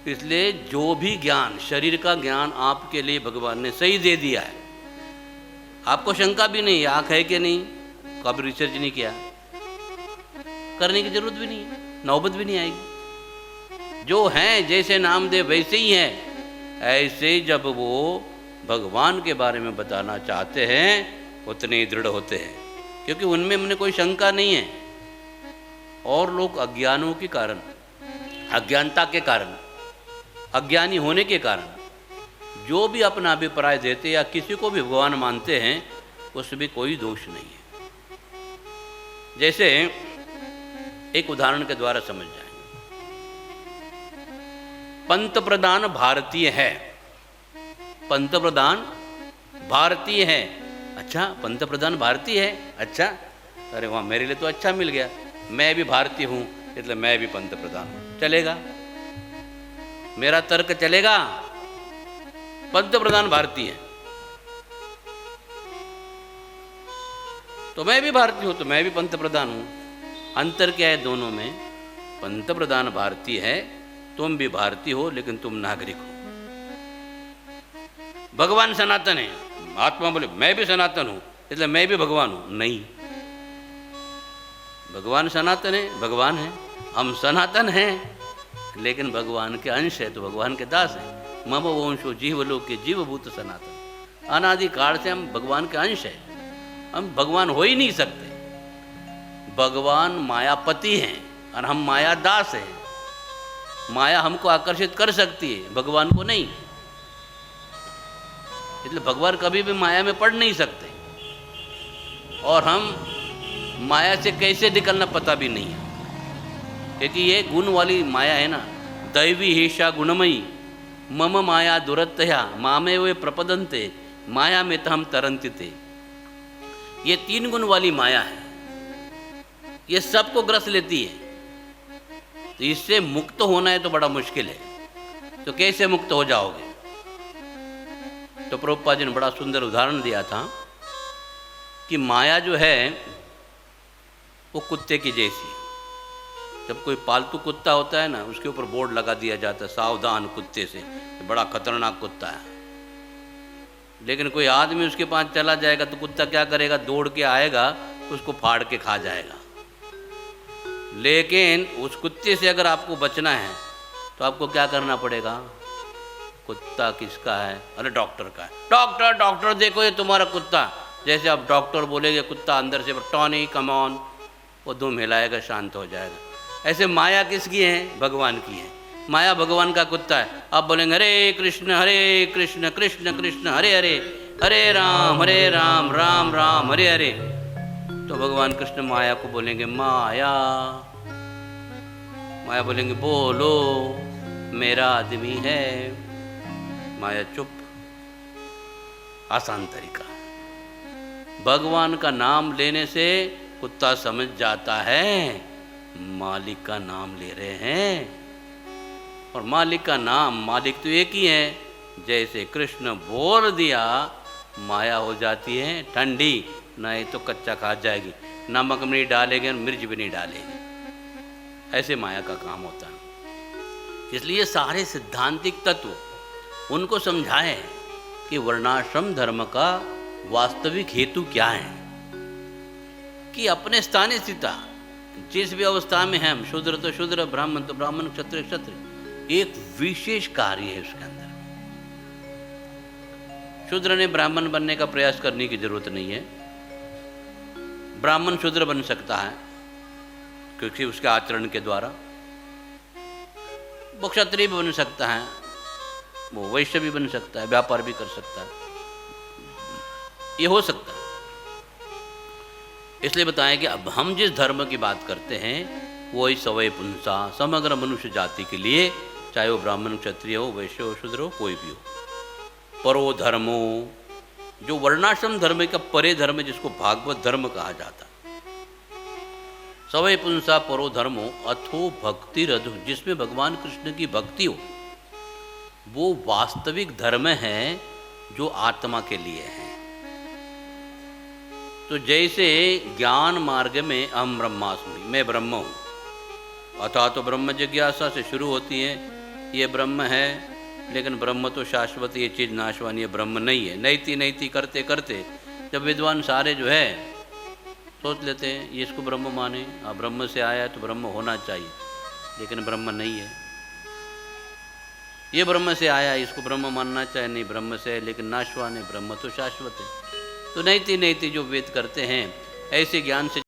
इसलिए जो भी ज्ञान, शरीर का ज्ञान आपके लिए भगवान ने सही दे दिया है। आपको शंका भी नहीं, आँख है कि नहीं, कभी रिसर्च नहीं किया, करने की जरूरत भी नहीं है, नौबत भी नहीं आएगी। जो हैं जैसे नामदेव वैसे ही हैं, ऐसे जब वो भगवान के बारे में बताना चाहते हैं उतने ही दृढ़ होते हैं, क्योंकि उनमें हमने कोई शंका नहीं है। और लोग अज्ञानों के कारण, अज्ञानता के कारण, अज्ञानी होने के कारण जो भी अपना अभिप्राय देते या किसी को भी भगवान मानते हैं, उसमें कोई दोष नहीं है। जैसे एक उदाहरण के द्वारा समझ जाएंगे। पंत प्रधान भारतीय है, पंत प्रधान भारतीय है। अच्छा, पंत प्रधान भारतीय है, अच्छा, अरे वाह, मेरे लिए तो अच्छा मिल गया, मैं भी भारतीय हूँ, इसलिए मैं भी पंत प्रधान हूँ। चलेगा? मेरा तर्क चलेगा? पंत प्रधान भारतीय है तो मैं भी भारतीय हूं, तो मैं भी पंत प्रधान हूं। अंतर क्या है दोनों में? पंत प्रधान भारतीय है, तुम भी भारतीय हो, लेकिन तुम नागरिक हो। भगवान सनातन है, आत्मा बोले मैं भी सनातन हूं, इसलिए मैं भी भगवान हूं। नहीं, भगवान सनातन है, भगवान है, हम सनातन हैं, लेकिन भगवान के अंश है तो भगवान के दास है। मम वंशो जीवलोक के जीवभूत सनातन, अनादि काल से हम भगवान के अंश है, हम भगवान हो ही नहीं सकते। भगवान मायापति हैं और हम माया दास हैं। माया हमको आकर्षित कर सकती है, भगवान को नहीं। इसलिए भगवान कभी भी माया में पड़ नहीं सकते, और हम माया से कैसे निकलना पता भी नहीं है, क्योंकि ये गुण वाली माया है ना। दैवी हेषा गुणमयी मम माया दुरत्तया मामे वे प्रपदन्ते माया में तहम तरंतिते। ये 3 गुण वाली माया है, ये सबको ग्रस लेती है। तो इससे मुक्त होना है तो बड़ा मुश्किल है। तो कैसे मुक्त हो जाओगे? तो प्रभुपाद जी ने बड़ा सुंदर उदाहरण दिया था कि माया जो है वो कुत्ते की जैसी। जब कोई पालतू कुत्ता होता है ना, उसके ऊपर बोर्ड लगा दिया जाता है, सावधान कुत्ते से, बड़ा खतरनाक कुत्ता है। लेकिन कोई आदमी उसके पास चला जाएगा तो कुत्ता क्या करेगा, दौड़ के आएगा, उसको फाड़ के खा जाएगा। लेकिन उस कुत्ते से अगर आपको बचना है तो आपको क्या करना पड़ेगा? कुत्ता किसका है? अरे डॉक्टर का है। डॉक्टर डॉक्टर देखो ये तुम्हारा कुत्ता। जैसे आप डॉक्टर बोलेंगे, कुत्ता अंदर से टॉनी कम ऑन, वो दुम हिलाएगा, शांत हो जाएगा। ऐसे माया किसकी है? भगवान की है। माया भगवान का कुत्ता है। आप बोलेंगे हरे कृष्ण कृष्ण कृष्ण हरे हरे, हरे राम राम राम हरे हरे, तो भगवान कृष्ण माया को बोलेंगे माया। माया बोलेंगे बोलो मेरा आदमी है। माया चुप। आसान तरीका। भगवान का नाम लेने से कुत्ता समझ जाता है मालिक का नाम ले रहे हैं। और मालिक का नाम, मालिक तो एक ही है। जैसे कृष्ण बोल दिया, माया हो जाती है ठंडी, नहीं तो कच्चा खा जाएगी। नमक भी नहीं डालेंगे, मिर्च भी नहीं डालेंगे। ऐसे माया का काम होता है। इसलिए सारे सिद्धांतिक तत्व उनको समझाए कि वर्णाश्रम धर्म का वास्तविक हेतु क्या है, कि अपने स्थान स्थिता, जिस भी अवस्था में हैं, शूद्र तो शूद्र, ब्राह्मण तो ब्राह्मण, क्षत्रिय क्षत्रिय, एक विशेष कार्य है उसके अंदर। शूद्र ने ब्राह्मण बनने का प्रयास करने की जरूरत नहीं है। ब्राह्मण शूद्र बन सकता है क्योंकि उसके आचरण के द्वारा। वो क्षत्रिय भी बन सकता है, वो वैश्य भी बन सकता है, व्यापार भी कर सकता है, ये हो सकता है। इसलिए बताएं कि अब हम जिस धर्म की बात करते हैं वो ही सवै पुंसा, समग्र मनुष्य जाति के लिए, चाहे वो ब्राह्मण क्षत्रिय हो, वैश्य हो, शूद्र हो, कोई भी हो। परो धर्मो, जो वर्णाश्रम धर्म का परे धर्म, जिसको भागवत धर्म कहा जाता। सवै पुंसा परो धर्मो अथो भक्ति रधु, जिसमें भगवान कृष्ण की भक्ति हो, वो वास्तविक धर्म है जो आत्मा के लिए है। तो जैसे ज्ञान मार्ग में अहम ब्रह्मास्मि, मैं ब्रह्म हूँ, अथा तो ब्रह्म जिज्ञासा से शुरू होती है। ये ब्रह्म है, लेकिन ब्रह्म तो शाश्वत, ये चीज़ नाशवान, ये ब्रह्म नहीं है। नैति नैति करते करते जब विद्वान सारे जो है सोच लेते हैं ये इसको ब्रह्म माने, ब्रह्म से आया है तो ब्रह्म होना चाहिए, लेकिन ब्रह्म नहीं है। ये ब्रह्म से आया है, इसको ब्रह्म मानना चाहिए, नहीं ब्रह्म से है लेकिन नाशवान है, ब्रह्म तो शाश्वत है। तो नैति नैति जो वेद करते हैं, ऐसे ज्ञान से